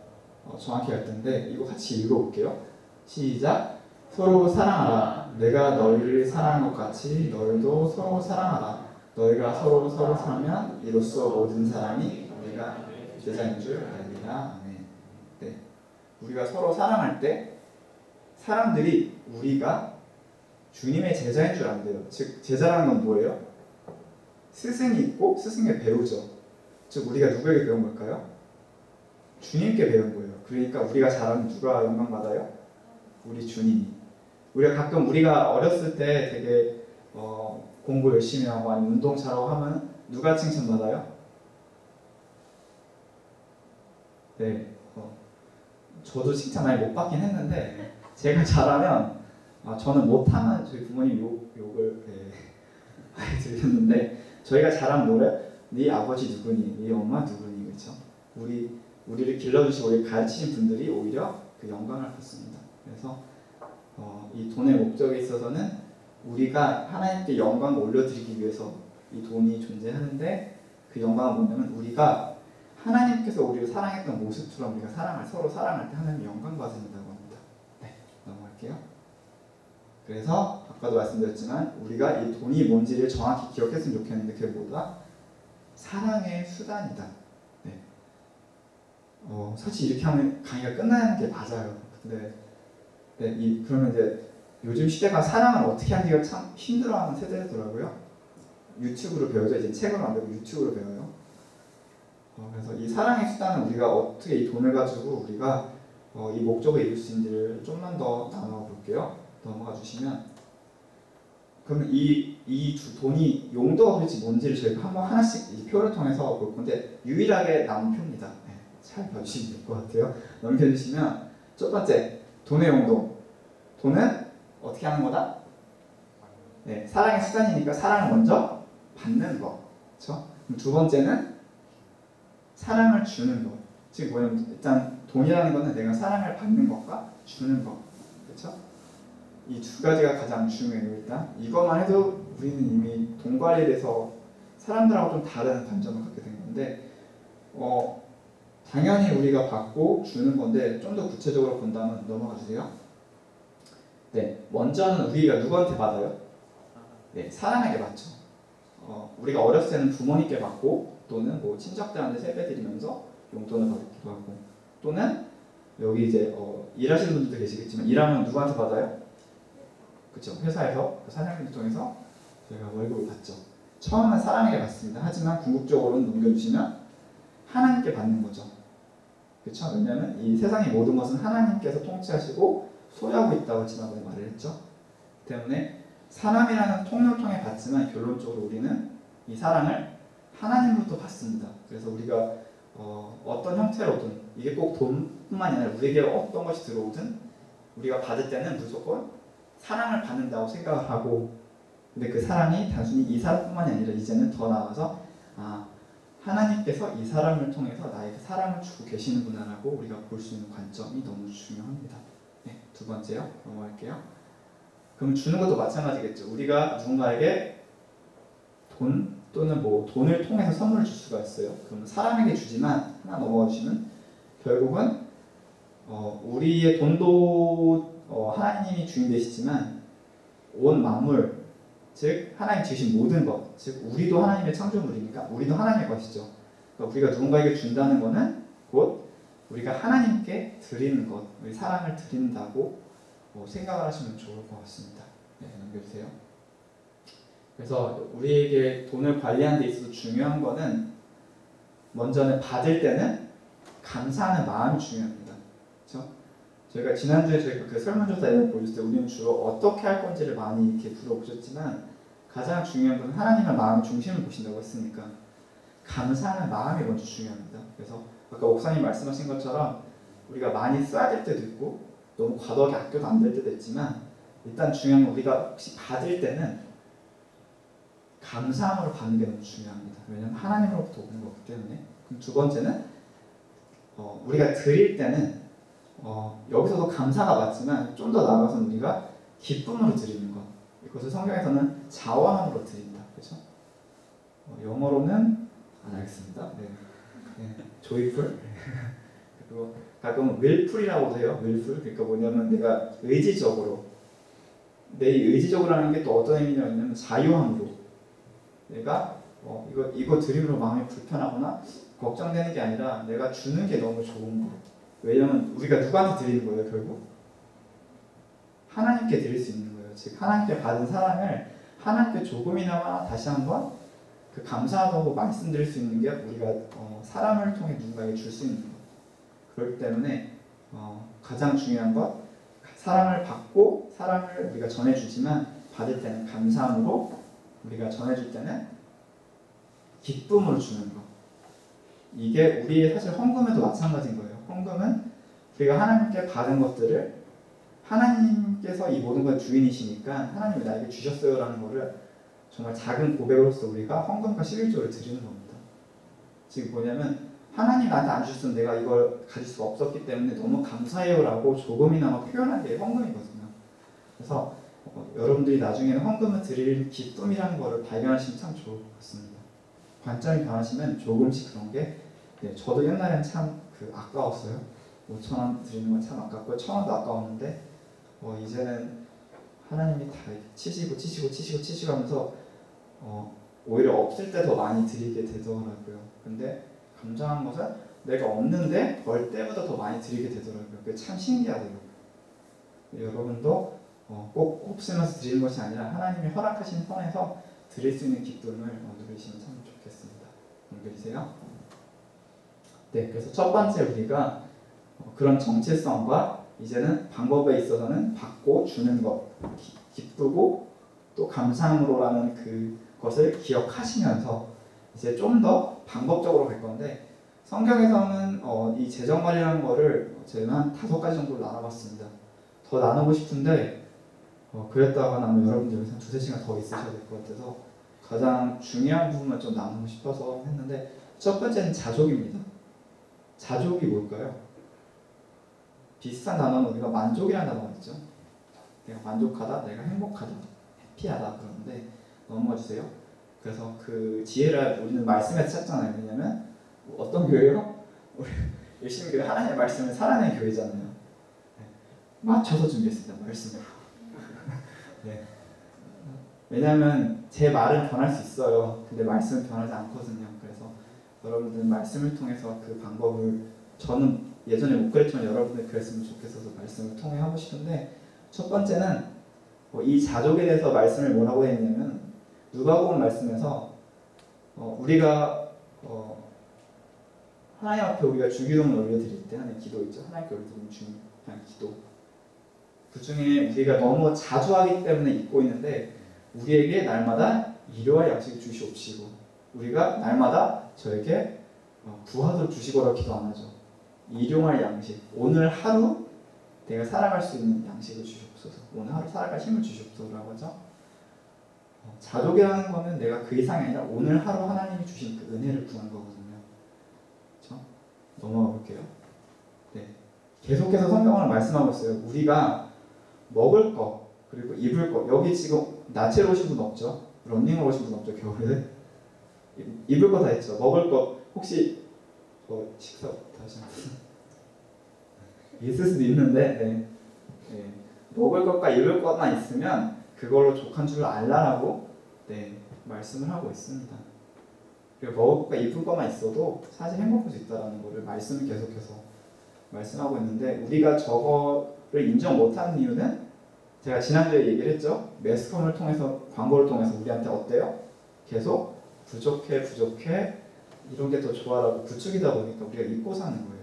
정확히 할 텐데 이거 같이 읽어볼게요. 시작. 서로 사랑하라. 내가 너희를 사랑한 것 같이 너희도 서로 사랑하라. 너희가 서로 사랑하면 이로써 모든 사람이 내가 제자인 줄 알리라. 아멘. 네. 우리가 서로 사랑할 때 사람들이 우리가 주님의 제자인 줄 안돼요. 즉 제자라는 건 뭐예요? 스승이 있고 스승의 배우죠. 즉 우리가 누구에게 배운 걸까요? 주님께 배운 거예요. 그러니까 우리가 잘하면 누가 영광 받아요? 우리 주님이. 우리가 가끔 우리가 어렸을 때 되게 공부 열심히 하고 아니면 운동 잘하고 하면 누가 칭찬받아요? 네, 저도 칭찬 많이 못 받긴 했는데 제가 잘하면 저는 못하면 저희 부모님 욕을 많이 들렸는데 저희가 잘하면 뭐래? 네 아버지 누구니? 네 엄마 누구니? 그렇죠? 우리를 길러주시고 우리 가르치신 분들이 오히려 그 영광을 받습니다. 그래서 이 돈의 목적에 있어서는 우리가 하나님께 영광을 올려드리기 위해서 이 돈이 존재하는데 그 영광은 뭐냐면 우리가 하나님께서 우리를 사랑했던 모습처럼 우리가 서로 사랑할 때 하나님 영광 받는다고 합니다. 네, 넘어갈게요. 그래서 아까도 말씀드렸지만 우리가 이 돈이 뭔지를 정확히 기억했으면 좋겠는데 그게 뭐다? 사랑의 수단이다. 네. 사실 이렇게 하면 강의가 끝나는 게 맞아요. 근데 그러면 이제 요즘 시대가 사랑을 어떻게 하기가 참 힘들어하는 세대더라고요. 유튜브로 배우죠. 이제 책으로 안 배우고 유튜브로 배워요. 그래서 이 사랑의 수단은 우리가 어떻게 이 돈을 가지고 우리가 이 목적을 이룰 수 있는지를 좀만 더 나눠 볼게요. 넘어가 주시면 그러면 이 돈이 용도가 도대체 뭔지를 저희가 한번 하나씩 이 표를 통해서 볼 건데 유일하게 남은 표입니다. 네, 잘 봐주시면 될 것 같아요. 넘겨주시면 첫 번째 돈의 용도. 돈은 어떻게 하는 거다? 네, 사랑의 수단이니까 사랑을 먼저 받는 거. 그렇죠? 두 번째는 사랑을 주는 것. 즉 뭐냐면 일단 돈이라는 거는 내가 사랑을 받는 것과 주는 것. 그렇죠? 이 두 가지가 가장 중요해요. 일단 이것만 해도 우리는 이미 돈 관리에 대해서 사람들하고 좀 다른 관점을 갖게 된 건데 당연히 우리가 받고 주는 건데 좀 더 구체적으로 본다면 넘어가 주세요. 네, 먼저는 우리가 누구한테 받아요? 네, 사람에게 받죠. 우리가 어렸을 때는 부모님께 받고 또는 뭐 친척들한테 세배드리면서 용돈을 받기도 하고 또는 여기 이제 일하시는 분들도 계시겠지만 일하면 누구한테 받아요? 그렇죠. 회사에서 그 사장님을 통해서 저희가 월급을 받죠. 처음은 사람에게 받습니다. 하지만 궁극적으로는 넘겨주시면 하나님께 받는 거죠. 그렇죠. 왜냐하면 이 세상의 모든 것은 하나님께서 통치하시고 소유하고 있다고 지난번에 말을 했죠. 때문에 사람이라는 통로를 통해 받지만 결론적으로 우리는 이 사랑을 하나님으로부터 받습니다. 그래서 우리가 어떤 형태로든 이게 꼭 돈뿐만이 아니라 우리에게 어떤 것이 들어오든 우리가 받을 때는 무조건 사랑을 받는다고 생각을 하고 근데 그 사랑이 단순히 이 사람뿐만이 아니라 이제는 더 나아가서 하나님께서 이 사람을 통해서 나에게 사랑을 주고 계시는구나라고 우리가 볼 수 있는 관점이 너무 중요합니다. 네, 두 번째요. 넘어갈게요. 그럼 주는 것도 마찬가지겠죠. 우리가 누군가에게 돈 또는 뭐 돈을 통해서 선물을 줄 수가 있어요. 그럼 사람에게 주지만 하나 넘어가 주시면 결국은 우리의 돈도 하나님이 주인 되시지만 온 만물 즉 하나님 지으신 모든 것, 즉 우리도 하나님의 창조물이니까 우리도 하나님의 것이죠. 그러니까 우리가 누군가에게 준다는 것은 곧 우리가 하나님께 드리는 것, 우리 사랑을 드린다고 생각을 하시면 좋을 것 같습니다. 네, 넘겨주세요. 그래서 우리에게 돈을 관리하는 데 있어서 중요한 것은 먼저는 받을 때는 감사하는 마음이 중요합니다. 그렇죠? 저희가 지난주에 저희가 그 설문조사에 보여줬을 때 우리는 주로 어떻게 할 건지를 많이 이렇게 물어보셨지만 가장 중요한 건 하나님의 마음 중심을 보신다고 했으니까 감사하는 마음이 먼저 중요합니다. 그래서 아까 목사님 말씀하신 것처럼 우리가 많이 써야 될 때도 있고 너무 과도하게 아껴도 안 될 때도 있지만 일단 중요한 건 우리가 혹시 받을 때는 감사함으로 받는 게 너무 중요합니다. 왜냐하면 하나님으로부터 오는 거기 때문에. 그럼 두 번째는 우리가 드릴 때는 여기서도 감사가 맞지만 좀 더 나아가서 우리가 기쁨으로 드리는 것. 이것을 성경에서는 자원함으로 드린다. 그렇죠? 영어로는 안 알겠습니다. 네. joyful. 그리고 가끔 willful이라고도 해요. willful. 그러니까 뭐냐면 내가 의지적으로 내 의지적으로 하는 게 또 어떤 의미냐면 자유함으로 내가 이거 드림으로 마음이 불편하거나 걱정되는 게 아니라 내가 주는 게 너무 좋은 거. 왜냐면 우리가 누구한테 드리는 거예요, 결국? 하나님께 드릴 수 있는 거예요. 즉 하나님께 받은 사랑을 하나님께 조금이나마 다시 한번 그 감사하다고 말씀드릴 수 있는 게 우리가 사람을 통해 누군가에게 줄 수 있는 것. 그렇기 때문에 가장 중요한 것 사랑을 받고 사랑을 우리가 전해주지만 받을 때는 감사함으로 우리가 전해줄 때는 기쁨으로 주는 것. 이게 우리의 사실 헌금에도 마찬가지인 거예요. 헌금은 우리가 하나님께 받은 것들을 하나님께서 이 모든 것 주인이시니까 하나님이 나에게 주셨어요라는 거를 정말 작은 고백으로서 우리가 헌금과 11조를 드리는 겁니다. 지금 뭐냐면 하나님 나한테 안 주셨으면 내가 이걸 가질 수가 없었기 때문에 너무 감사해요라고 조금이나마 표현한 게 헌금이거든요. 그래서 여러분들이 나중에는 헌금을 드릴 기쁨이라는 거를 발견하시면 참 좋을 것 같습니다. 관점이 변하시면 조금씩 그런 게 저도 옛날엔 참 아까웠어요. 5,000원 드리는 건 참 아깝고 1,000원도 아까웠는데 이제는 하나님이 다 치시고 하면서 오히려 없을 때 더 많이 드리게 되더라고요. 근데 감사한 것은 내가 없는데 벌 때보다 더 많이 드리게 되더라고요. 그게 참 신기하더라고요. 여러분도 꼭 곱쓰면서 드리는 것이 아니라 하나님이 허락하신 선에서 드릴 수 있는 기쁨을 누리시면 참 좋겠습니다. 넘겨주세요. 네, 그래서 첫 번째 우리가 그런 정체성과 이제는 방법에 있어서는 받고 주는 것, 기쁘고 또 감사함으로라는 그것을 기억하시면서 이제 좀 더 방법적으로 갈 건데 성경에서는 이 재정관리라는 거를 저희는 한 5가지 정도로 나눠봤습니다. 더 나누고 싶은데 그랬다가 나면 여러분들 한 2-3시간 더 있으셔야 될 것 같아서 가장 중요한 부분만 좀 나누고 싶어서 했는데 첫 번째는 자족입니다. 자족이 뭘까요? 비슷한 단어는 우리가 만족이라는 단어가 있죠. 내가 만족하다, 내가 행복하다, 해피하다 그러는데 넘어가 주세요. 그래서 그 지혜를 우리는 말씀에서 찾잖아요. 왜냐면 어떤 교회요? 우리 열심히 교회 하나님의 말씀을 살아내는 교회잖아요. 네. 맞춰서 준비했습니다. 말씀을. 네. 왜냐하면 제 말은 변할 수 있어요. 근데 말씀은 변하지 않거든요. 그래서 여러분들 말씀을 통해서 그 방법을 저는 예전에 못 그랬지만 여러분들 그랬으면 좋겠어서 말씀을 통해 하고 싶은데 첫 번째는 이 자족에 대해서 말씀을 뭐라고 했냐면 누가복음 말씀에서 우리가 하나님 앞에 우리가 주기도문을 올려드릴 때 하는 기도 있죠. 하나님께 올려드리는 중요한 기도. 그 중에 우리가 너무 자주 하기 때문에 잊고 있는데 우리에게 날마다 일용할 양식을 주시옵시고 우리가 날마다 저에게 부하도록 주시고라고 기도 안 하죠. 일용할 양식. 오늘 하루 내가 살아갈 수 있는 양식을 주시옵소서. 오늘 하루 살아갈 힘을 주시옵소서라고 하죠. 자족이라는 거는 내가 그 이상이 아니라 오늘 하루 하나님이 주신 그 은혜를 구한 거거든요. 그렇죠? 넘어가 볼게요. 네. 계속해서 성경을 말씀하고 있어요. 우리가 먹을 거 그리고 입을 거, 여기 지금 나체로 오신 분 없죠? 런닝으로 오신 분 없죠? 겨울에 입을 거 다 있죠. 먹을 거 혹시 식사 다 하셨나요? 있을 수도 있는데 네. 먹을 것과 입을 것만 있으면 그걸로 족한 줄 알라라고 말씀을 하고 있습니다. 그리고 먹을 것과 입을 것만 있어도 사실 행복할 수 있다는 것을 말씀을 계속해서 말씀하고 있는데 우리가 저거를 인정 못하는 이유는 제가 지난주에 얘기를 했죠. 매스컴을 통해서 광고를 통해서 우리한테 어때요? 계속 부족해 이런 게 더 좋아라고 부추기다 보니까 우리가 잊고 사는 거예요.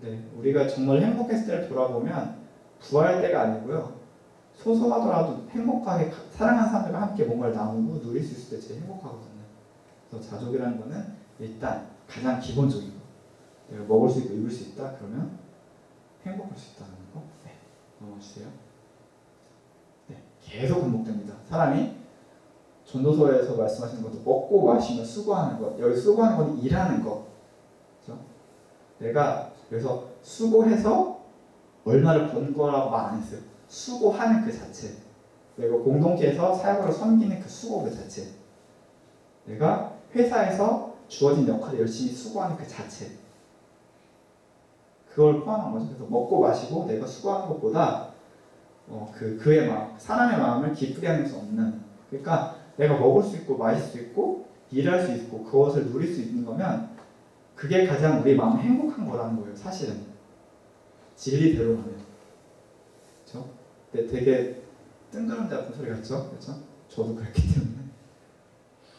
네, 우리가 정말 행복했을 때를 돌아보면 부할 때가 아니고요. 소소하더라도 행복하게 사랑하는 사람들과 함께 뭔가를 나누고 누릴 수 있을 때 제일 행복하거든요. 그래서 자족이라는 거는 일단 가장 기본적인 거. 내가 먹을 수 있고 입을 수 있다 그러면 행복할 수 있다는 거. 네, 넘어주세요. 네, 계속 반복됩니다. 사람이 전도서에서 말씀하시는 것도 먹고 마시며 수고하는 것. 여기 수고하는 건 일하는 것. 그렇죠? 내가 그래서 수고해서 얼마를 번 거라고 말 안 했어요. 수고하는 그 자체. 내가 공동체에서 사역으로 섬기는 그 수고 그 자체. 내가 회사에서 주어진 역할을 열심히 수고하는 그 자체. 그걸 포함한 거죠. 그래서 먹고 마시고 내가 수고하는 것보다 그의 마음, 사람의 마음을 기쁘게 하는 수 없는. 그러니까 내가 먹을 수 있고 마실 수 있고 일할 수 있고 그것을 누릴 수 있는 거면 그게 가장 우리 마음이 행복한 거라는 거예요. 사실은 진리대로라면. 그렇죠? 근데 되게 뜬구름대 같은 소리 같죠? 그렇죠? 저도 그랬기 때문에.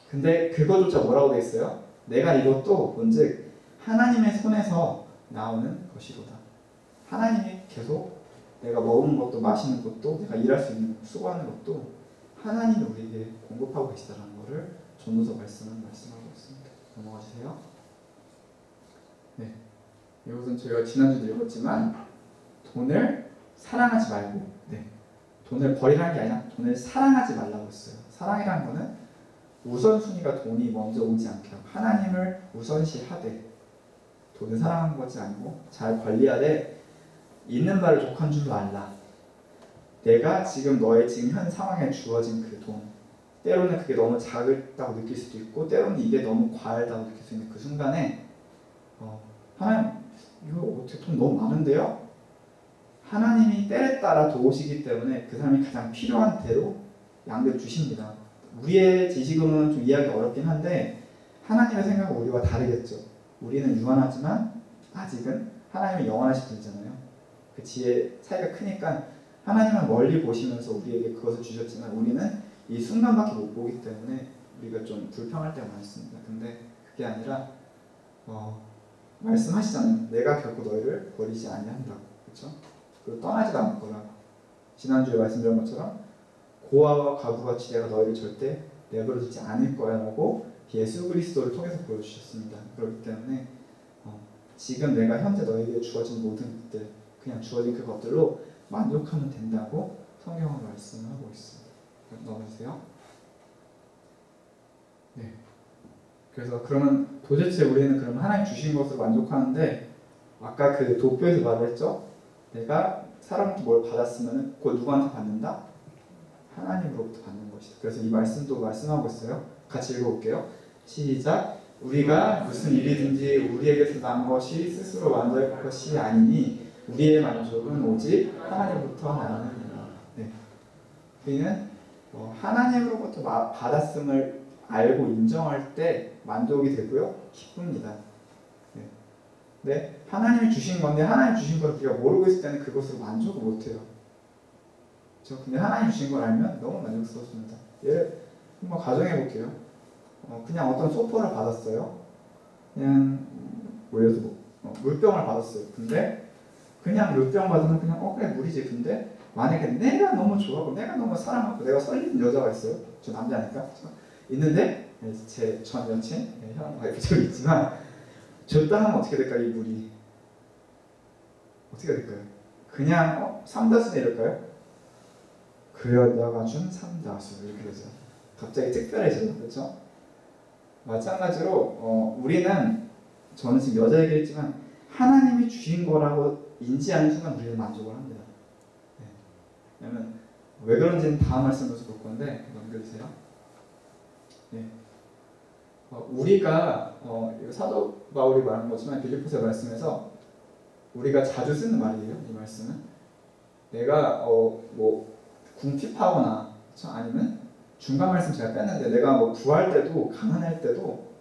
근데 그거조차 뭐라고 돼 있어요? 내가 이것도 뭔지 하나님의 손에서 나오는 것이로다. 하나님이 계속 내가 먹는 것도 마시는 것도 내가 일할 수 있는 수고하는 것도 하나님이 우리에게 공급하고 계시다는 것을 전도서 말씀하고 있습니다. 넘어가 주세요. 네, 이것은 저희가 지난주도 읽었지만 돈을 사랑하지 말고 돈을 버리라는 게 아니라 돈을 사랑하지 말라고 했어요. 사랑이라는 거는 우선순위가 돈이 먼저 오지 않게 하고 하나님을 우선시하되 돈을 사랑하는 것이 아니고 잘 관리하되 있는 바를 족한 줄로 알라. 내가 지금 너의 지금 현 상황에 주어진 그 돈, 때로는 그게 너무 작다고 느낄 수도 있고 때로는 이게 너무 과하다고 느낄 수 있는 그 순간에 하나님 이거 어떻게 돈 너무 많은데요? 하나님이 때에 따라 도우시기 때문에 그 사람이 가장 필요한 대로 양대 주십니다. 우리의 지식으로는 좀 이해하기 어렵긴 한데 하나님의 생각은 우리와 다르겠죠. 우리는 유한하지만 아직은 하나님은 영원하신 분이잖아요. 그 지혜 차이가 크니까 하나님은 멀리 보시면서 우리에게 그것을 주셨지만 우리는 이 순간밖에 못 보기 때문에 우리가 좀 불평할 때가 많습니다. 근데 그게 아니라 말씀하시잖아요. 내가 결코 너희를 버리지 아니한다고. 그렇죠? 그리고 떠나지도 않을 거라. 지난주에 말씀드린 것처럼 고아와 과부같이 내가 너희를 절대 내버려두지 않을 거야 라고 예수 그리스도를 통해서 보여주셨습니다. 그렇기 때문에 지금 내가 현재 너희에게 주어진 모든 것들 그냥 주어진 그것들로 만족하면 된다고 성경은 말씀을 하고 있습니다. 넘어주세요. 네. 그래서 그러면 도대체 우리는 그러면 하나님 주신 것으로 만족하는데 아까 그 도표에서 말했죠. 내가 사람부터 뭘 받았으면 그걸 누구한테 받는다? 하나님으로부터 받는 것이다. 그래서 이 말씀도 말씀하고 있어요. 같이 읽어볼게요. 시작. 우리가 무슨 일이든지 우리에게서 난 것이 스스로 만들 것이 아니니 우리의 만족은 오직 하나님부터 나느니라. 네. 우리는 하나님으로부터 받았음을 알고 인정할 때 만족이 되고요. 기쁩니다. 네. 네. 하나님이 주신 건데 하나님 주신 걸 우리가 모르고 있을 때는 그것으로 만족을 못해요. 근데 하나님 주신 걸 알면 너무 만족스럽습니다. 예를 한번 가정해 볼게요. 그냥 어떤 소포를 받았어요. 그냥 예를 들어 물병을 받았어요. 근데 그냥 물병 받으면 그냥 그래 물이지. 근데 만약에 내가 너무 좋아하고 내가 너무 사랑하고 내가 설리는 여자가 있어요. 저 남자니까 있는데 제 전 여친 형 와이프 저기 있지만 줬다 하면 어떻게 될까요? 이 물이 어떻게 될까요? 그냥 3-4 이럴까요? 그여다가 준 삼다수 이렇게 되죠. 갑자기 특별해져요. 그렇죠? 마찬가지로 우리는 저는 지금 여자 얘기를 했지만 하나님이 주신 거라고 인지하는 순간 우리는 만족을 합니다. 네. 왜냐면 왜 그런지는 다음 말씀에서 볼 건데 넘겨주세요. 네. 우리가 이거 사도 바울이 말한 거지만 빌립보서 말씀에서 우리가 자주 쓰는 말이에요. 이 말씀은 내가 뭐 궁핍하거나 그렇죠? 아니면 중간 말씀 제가 뺐는데 내가 뭐 구할 때도 가난할 때도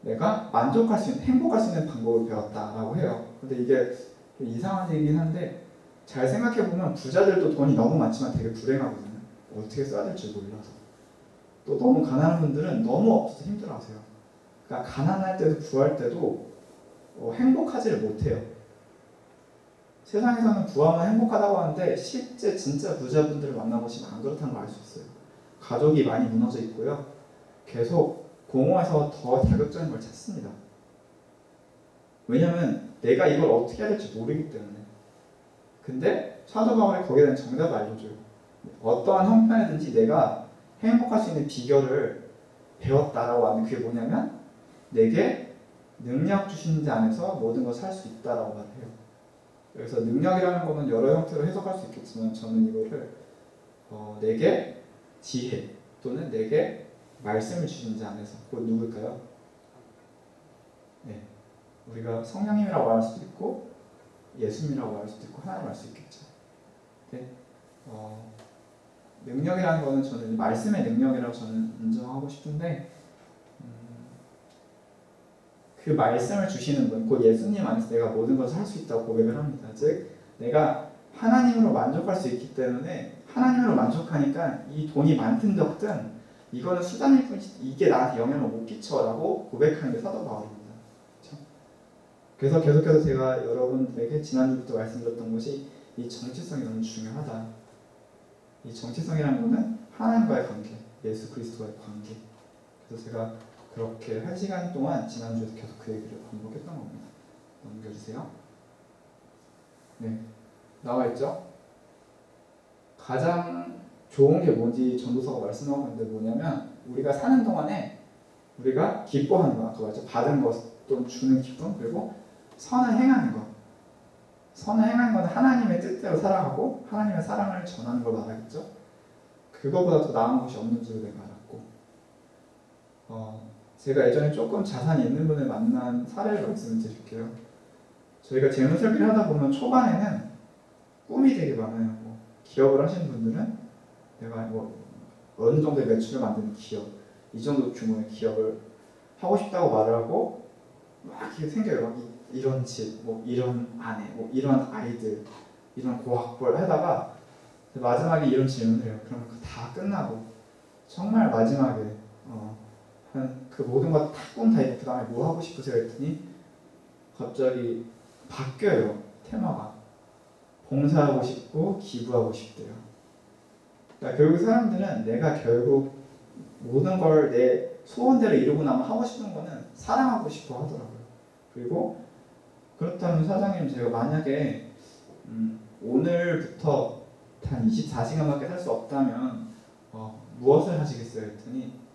내가 만족할 수 있는 행복할 수 있는 방법을 배웠다라고 해요. 근데 이게 이상한 얘기긴 한데 잘 생각해 보면 부자들도 돈이 너무 많지만 되게 불행하거든요. 어떻게 써야 될지 몰라서. 또 너무 가난한 분들은 너무 없어서 힘들어하세요. 그러니까 가난할 때도 구할 때도 행복하지를 못해요. 세상에서는 부하면 행복하다고 하는데 실제 진짜 부자분들을 만나보시면 안 그렇다는 걸 알 수 있어요. 가족이 많이 무너져 있고요. 계속 공허해서 더 자극적인 걸 찾습니다. 왜냐면 내가 이걸 어떻게 해야 될지 모르기 때문에. 근데 사도 바울이 거기에 대한 정답을 알려줘요. 어떠한 형편이든지 내가 행복할 수 있는 비결을 배웠다라고 하는 그게 뭐냐면 내게 능력 주신 자 안에서 모든 것을 할 수 있다라고 말해요. 그래서 능력이라는 거는 여러 형태로 해석할 수 있겠지만 저는 이거를 내게 지혜 또는 내게 말씀을 주신 자 안에서 그건 누굴까요? 네, 우리가 성령님이라고 말할 수도 있고 예수님이라고 말할 수도 있고 하나님 할 수 있겠죠. 네, 능력이라는 거는 저는 말씀의 능력이라고 저는 인정하고 싶은데 그 말씀을 주시는 분, 곧 예수님 안에서 내가 모든 것을 할 수 있다고 고백을 합니다. 즉 내가 하나님으로 만족할 수 있기 때문에 하나님으로 만족하니까 이 돈이 많든 적든 이거는 수단일 뿐이지 이게 나한테 영향을 못 끼쳐라고 고백하는 게 사도 바울입니다. 그렇죠? 그래서 계속해서 제가 여러분들에게 지난주부터 말씀드렸던 것이 이 정체성이 너무 중요하다. 이 정체성이라는 것은 하나님과의 관계, 예수 그리스도와의 관계. 그래서 제가 그렇게 1시간 동안 지난주에서 계속 그 얘기를 반복했던 겁니다. 넘겨주세요. 네, 나와있죠? 가장 좋은 게 뭔지 전도서가 말씀하고 있는데 뭐냐면 우리가 사는 동안에 우리가 기뻐하는 거, 아까 말했죠? 받은 것, 또 주는 기쁨, 그리고 선을 행하는 것. 선을 행하는 건 하나님의 뜻대로 살아가고 하나님의 사랑을 전하는 걸 말하겠죠? 그거보다 더 나은 것이 없는 줄을 내가 알았고 제가 예전에 조금 자산이 있는 분을 만난 사례를 말씀을 드릴게요. 저희가 재무 설계를 하다 보면 초반에는 꿈이 되게 많아요. 뭐 기업을 하시는 분들은 내가 뭐 어느 정도의 매출을 만드는 기업, 이 정도 규모의 기업을 하고 싶다고 말을 하고 막 이게 생겨요. 막 이런 집, 뭐 이런 아내, 뭐 이런 아이들, 이런 고학벌 하다가 마지막에 이런 질문을 해요. 그러면 다 끝나고 정말 마지막에 그 모든 거 다 꿈 다 있고 그 다음에 뭐 하고 싶으세요? 했더니 갑자기 바뀌어요. 테마가 봉사하고 싶고 기부하고 싶대요. 그러니까 결국 사람들은 내가 결국 모든 걸 내 소원대로 이루고 나면 하고 싶은 거는 사랑하고 싶어 하더라고요. 그리고 그렇다면 사장님 제가 만약에 오늘부터 한 24시간밖에 살 수 없다면 무엇을 하시겠어요? 했더니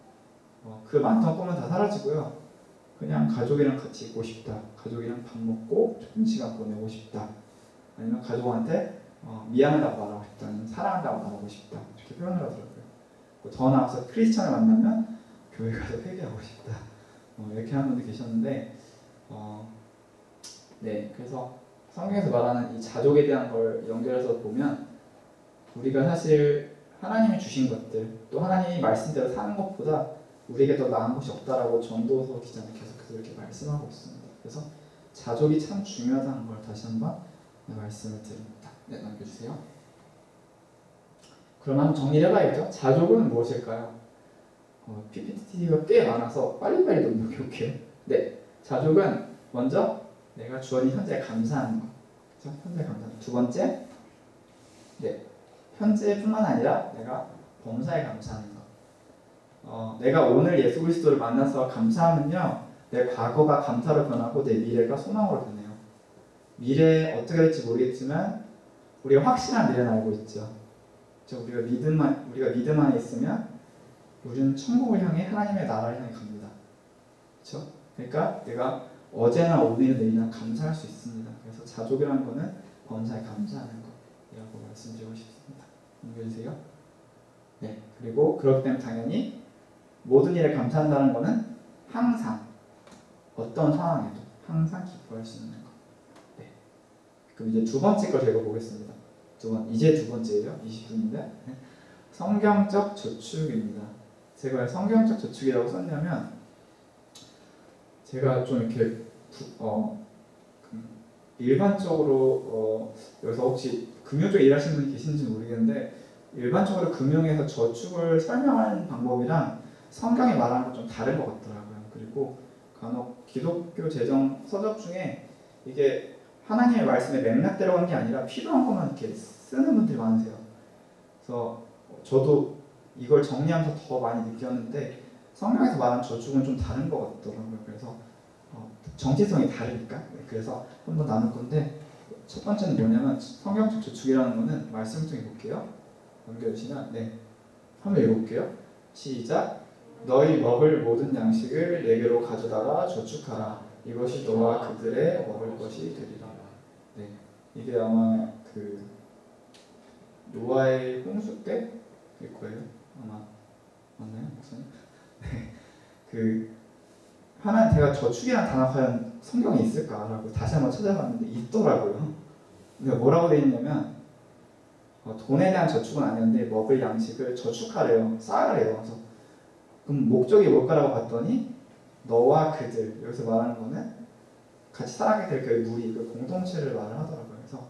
그 많던 꿈은 다 사라지고요. 그냥 가족이랑 같이 있고 싶다. 가족이랑 밥 먹고 좋은 시간 보내고 싶다. 아니면 가족한테 미안하다고 말하고 싶다. 아니면 사랑한다고 말하고 싶다. 이렇게 표현을 하더라고요. 더 나아가서 크리스천을 만나면 교회 가서 회개하고 싶다. 이렇게 하는 분들 계셨는데 네, 그래서 성경에서 말하는 이 자족에 대한 걸 연결해서 보면 우리가 사실 하나님이 주신 것들 또 하나님이 말씀대로 사는 것보다 우리에게 더 나은 것이 없다라고 전도서 기자는 계속해서 이렇게 말씀하고 있습니다. 그래서 자족이 참 중요하다는 걸 다시 한번 말씀을 드립니다. 네, 남겨주세요. 그럼 한번 정리를 해봐야겠죠? 자족은 무엇일까요? PPT가 꽤 많아서 빨리빨리 넘겨볼게요. 네, 자족은 먼저 내가 주어진 현재에 감사하는 것. 그렇죠? 현재 감사하는 것. 두 번째, 네, 현재뿐만 아니라 내가 범사에 감사하는 것. 내가 오늘 예수 그리스도를 만나서 감사하면요, 내 과거가 감사로 변하고 내 미래가 소망으로 변해요. 미래 어떻게 될지 모르겠지만 우리가 확실한 미래는 알고 있죠. 우리가 믿음 안에 있으면 우리는 천국을 향해 하나님의 나라를 향해 갑니다. 그렇죠? 그러니까 내가 어제나 오늘이나 내일이나 감사할 수 있습니다. 그래서 자족이라는 거는 범사에 감사하는 것이라고 말씀드리고 싶습니다. 이해되세요? 네. 그리고 그렇기 때문에 당연히 모든 일에 감사한다는 거는 항상 어떤 상황에도 항상 기뻐할 수 있는 것. 네. 그럼 이제 두 번째 걸 읽어보겠습니다. 이제 두 번째예요. 20분인데 성경적 저축입니다. 제가 왜 성경적 저축이라고 썼냐면 제가 좀 이렇게 일반적으로 여기서 혹시 금융 쪽에 일하시는 분이 계신지 모르겠는데 일반적으로 금융에서 저축을 설명하는 방법이랑 성경이 말하는 건 좀 다른 것 같더라고요. 그리고 간혹 기독교 재정 서적 중에 이게 하나님의 말씀에 맥락대로 한 게 아니라 필요한 것만 이렇게 쓰는 분들이 많으세요. 그래서 저도 이걸 정리하면서 더 많이 느꼈는데 성경에서 말하는 저축은 좀 다른 것 같더라고요. 그래서 정체성이 다르니까. 네, 그래서 한번 나눌 건데 첫 번째는 뭐냐면 성경적 저축이라는 거는 말씀을 통해 볼게요. 넘겨주시면 네, 한번 읽어볼게요. 시작. 너희 먹을 모든 양식을 내게로 가져다가 저축하라. 이것이 너와 그들의 먹을 것이 되리라. 네, 이게 아마 그 노아의 홍수 때일 거예요. 아마 맞나요, 목사님? 네, 그 하나님 제가 저축이라는 단어 과연 성경에 있을까라고 다시 한번 찾아봤는데 있더라고요. 근데 뭐라고 되어 있냐면 돈에 대한 저축은 아니었는데 먹을 양식을 저축하래요. 쌓으래요. 그래서 그럼 목적이 뭘까라고 봤더니 너와 그들 여기서 말하는 거는 같이 살아가게 될 그 무리 그 공동체를 말을 하더라고요. 그래서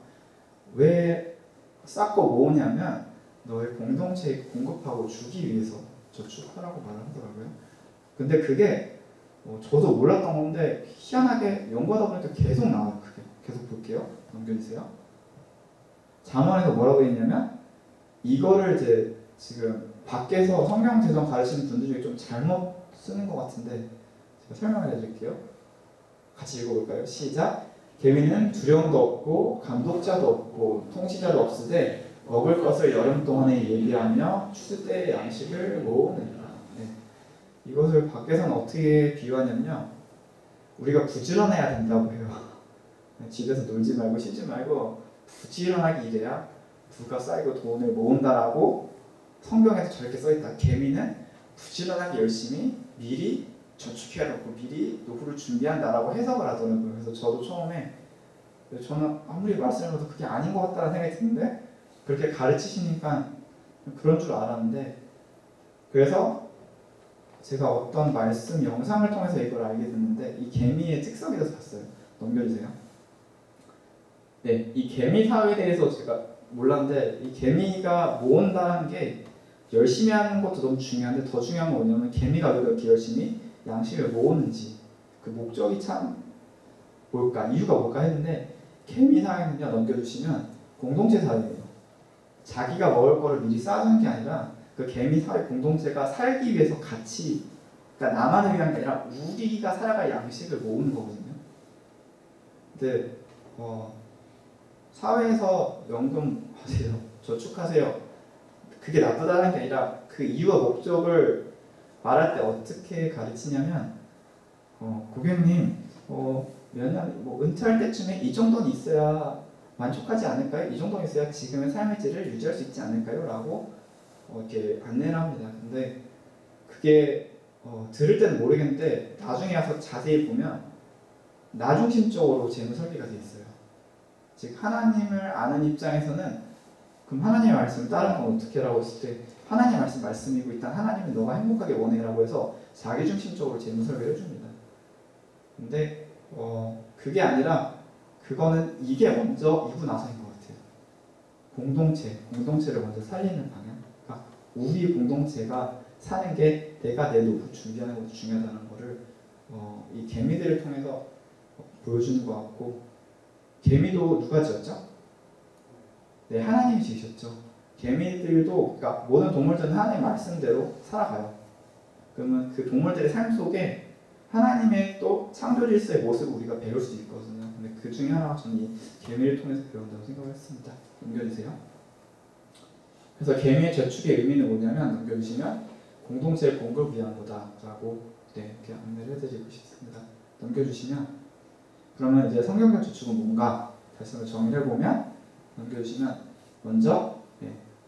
왜 쌓고 모으냐면 너의 공동체에 공급하고 주기 위해서 저축하라고 말을 하더라고요. 근데 그게 저도 몰랐던 건데 희한하게 연구하다 보니까 계속 나와요. 그게 계속 볼게요. 넘겨주세요. 잠언에서 뭐라고 했냐면 이거를 이제 지금 밖에서 성경 재정 가르치는 분들 중에 좀 잘못 쓰는 것 같은데 제가 설명을 해드릴게요. 같이 읽어볼까요? 시작. 개미는 두려움도 없고 감독자도 없고 통치자도 없으되 먹을 것을 여름 동안에 예비하며 추수 때의 양식을 모으느니라. 네. 이것을 밖에서는 어떻게 비유하냐면요. 우리가 부지런해야 된다고 해요. 집에서 놀지 말고 쉬지 말고 부지런하게 일해야 부가 쌓이고 돈을 모은다라고 성경에서 저렇게 써있다. 개미는 부지런하게 열심히 미리 저축해놓고 미리 노후를 준비한다라고 해석을 하더라고요. 그래서 저도 처음에 저는 아무리 말씀해도 그게 아닌 것 같다는 생각이 드는데 그렇게 가르치시니까 그런 줄 알았는데 그래서 제가 어떤 말씀 영상을 통해서 이걸 알게 됐는데 이 개미의 특성에 대해서 봤어요. 넘겨주세요. 네, 이 개미 사회에 대해서 제가 몰랐는데 이 개미가 모은다는 게 열심히 하는 것도 너무 중요한데 더 중요한 건 뭐냐면 개미가 왜 그렇게 열심히 양식을 모으는지 그 목적이 참 뭘까 이유가 뭘까 했는데 개미 사회는요 넘겨주시면 공동체 사회예요. 자기가 먹을 거를 미리 쌓아두는 게 아니라 그 개미 사회 공동체가 살기 위해서 같이 그러니까 나만을 위한 게 아니라 우리가 살아갈 양식을 모으는 거거든요. 근데 사회에서 연금하세요, 저축하세요. 그게 나쁘다는 게 아니라 그 이유와 목적을 말할 때 어떻게 가르치냐면 고객님 몇 년 은퇴할 때쯤에 이 정도는 있어야 만족하지 않을까요? 이 정도는 있어야 지금의 삶의 질을 유지할 수 있지 않을까요? 라고 이렇게 안내를 합니다. 근데 그게 들을 때는 모르겠는데 나중에 와서 자세히 보면 나중심적으로 재무 설계가 돼 있어요. 즉 하나님을 아는 입장에서는 그럼 하나님의 말씀을 따르는 건 어떻게 라고 했을 때 하나님의 말씀이고 일단 하나님은 너가 행복하게 원해라고 해서 자기중심적으로 재무 설계를 해줍니다. 근데 그게 아니라 그거는 이게 먼저 이고 나서인 것 같아요. 공동체를 먼저 살리는 방향. 그러니까 우리 공동체가 사는 게 내가 내 노후 준비하는 것도 중요하다는 거를 이 개미들을 통해서 보여주는 것 같고 개미도 누가 지었죠? 네, 하나님이 지으셨죠. 개미들도 그러니까 모든 동물들은 하나님의 말씀대로 살아가요. 그러면 그 동물들의 삶 속에 하나님의 또 창조 질서의 모습을 우리가 배울 수 있거든요. 근데 그 중에 하나가 저는 이 개미를 통해서 배운다고 생각을 했습니다. 넘겨주세요. 그래서 개미의 저축의 의미는 뭐냐면 넘겨주시면 공동체의 공급을 위한 거다라고 이렇게 안내를 해드리고 싶습니다. 넘겨주시면 그러면 이제 성경적 저축은 뭔가 다시 한번 정리해 보면 넘겨주시면 먼저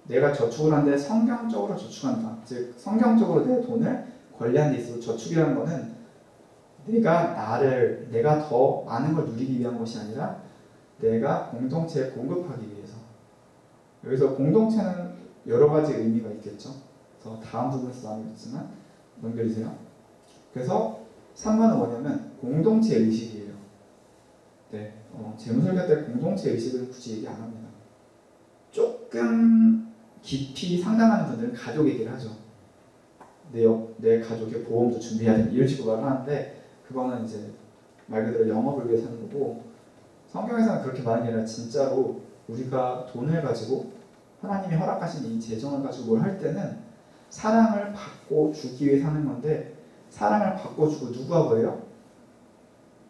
내가 저축을 하는데 성경적으로 저축한다. 즉 성경적으로 내 돈을 관리하는 데 있어서 저축이라는 거는 내가 더 많은 걸 누리기 위한 것이 아니라 내가 공동체에 공급하기 위해서. 여기서 공동체는 여러 가지 의미가 있겠죠. 그래서 다음 부분에서 나누겠지만 넘겨주세요. 그래서 3번은 뭐냐면 공동체 의식이에요. 네, 재무설계 때 공동체 의식을 굳이 얘기 안 합니다. 조금 깊이 상담하는 분들은 가족 얘기를 하죠. 내 가족의 보험도 준비해야 된다 이런 식으로 말을 하는데 그거는 이제 말 그대로 영업을 위해서 하는 거고 성경에서는 그렇게 말하는 게 아니라 진짜로 우리가 돈을 가지고 하나님이 허락하신 이 재정을 가지고 뭘 할 때는 사랑을 받고 주기 위해 사는 건데 사랑을 받고 주고 누가 뭐예요?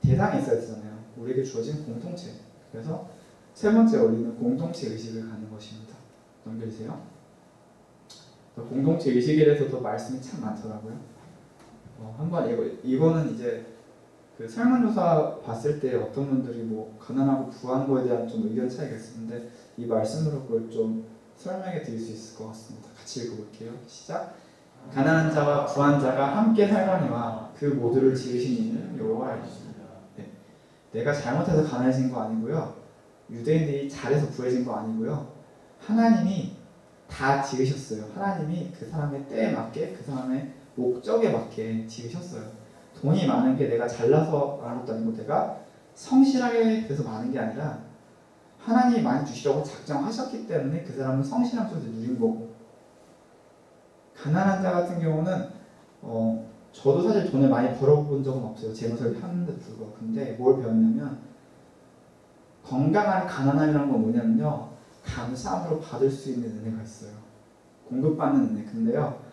대상이 있어야 되잖아요. 우리에게 주어진 공동체. 그래서 세 번째 원리는 공동체 의식을 갖는 것입니다. 넘겨주세요. 공동체 의식에 대해서도 말씀이 참 많더라고요. 한번 이거는 이제 그 설문조사 봤을 때 어떤 분들이 뭐 가난하고 부한 거에 대한 좀 의견 차이가 있었는데 이 말씀으로 그걸 좀 설명해 드릴 수 있을 것 같습니다. 같이 읽어볼게요. 시작. 가난한 자와 부한 자가 함께 살거니와 그 모두를 지으신 이는 여호와이시니라. 내가 잘못해서 가난해진 거 아니고요. 유대인들이 잘해서 부해진 거 아니고요. 하나님이 다 지으셨어요. 하나님이 그 사람의 때에 맞게 그 사람의 목적에 맞게 지으셨어요. 돈이 많은 게 내가 잘나서 많은 것도 아니고 내가 성실하게 돼서 많은 게 아니라 하나님이 많이 주시려고 작정하셨기 때문에 그 사람은 성실한 속에서 누린 거고 가난한 자 같은 경우는 저도 사실 돈을 많이 벌어본 적은 없어요. 재무설계 하는데도 불구하고. 근데 뭘 배웠냐면 건강한 가난함이라는 건 뭐냐면요. 감사함으로 받을 수 있는 은혜가 있어요. 공급받는 은혜. 근데요.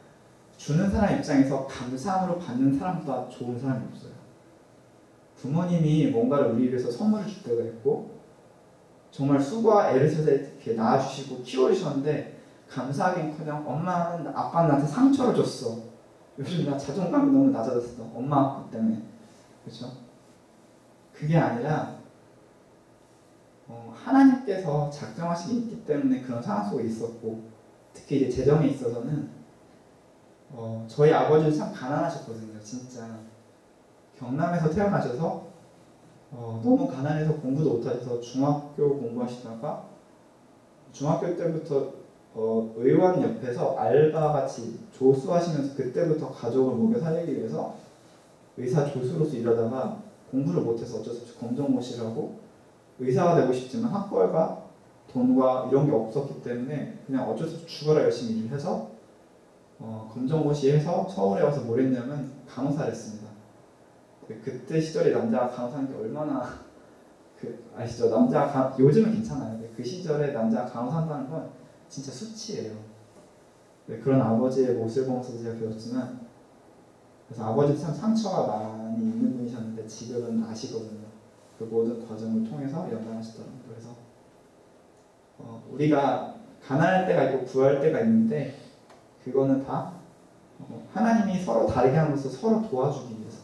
주는 사람 입장에서 감사함으로 받는 사람보다 좋은 사람이 없어요. 부모님이 뭔가를 우리 위해서 선물을 줄 때가 있고 정말 수고와 애를 써서 이렇게 낳아주시고 키워주셨는데 감사하긴커녕 엄마는 아빠는 나한테 상처를 줬어. 요즘 나 자존감이 너무 낮아졌어. 엄마 아빠 때문에. 그렇죠? 그게 아니라 하나님께서 작정하신 게 있기 때문에 그런 상황 속에 있었고 특히 이제 재정에 있어서는 저희 아버지는 참 가난하셨거든요. 진짜 경남에서 태어나셔서 너무 가난해서 공부도 못하셔서 중학교 공부하시다가 중학교 때부터 의원 옆에서 알바같이 조수하시면서 그때부터 가족을 먹여 살리기 위해서 의사 조수로서 일하다가 공부를 못해서 어쩔 수 없이 검정고시를 하고 의사가 되고 싶지만 학벌과 돈과 이런 게 없었기 때문에 그냥 어쩔 수 없이 죽어라 열심히 일을 해서 검정고시해서 서울에 와서 뭘 했냐면 간호사를 했습니다. 그때 시절에 남자가 간호사하는 게 얼마나 아시죠? 요즘은 괜찮아요. 근데 그 시절에 남자가 간호사한다는 건 진짜 수치예요. 그런 아버지의 모습을 보면서 제가 배웠지만 그래서 아버지 참 상처가 많이 있는 분이셨는데 지금은 아시거든요. 그 모든 과정을 통해서 연단하시더라고요. 그래서 우리가 가난할 때가 있고 부할 때가 있는데 그거는 다 하나님이 서로 다르게 함으로써 서로 도와주기 위해서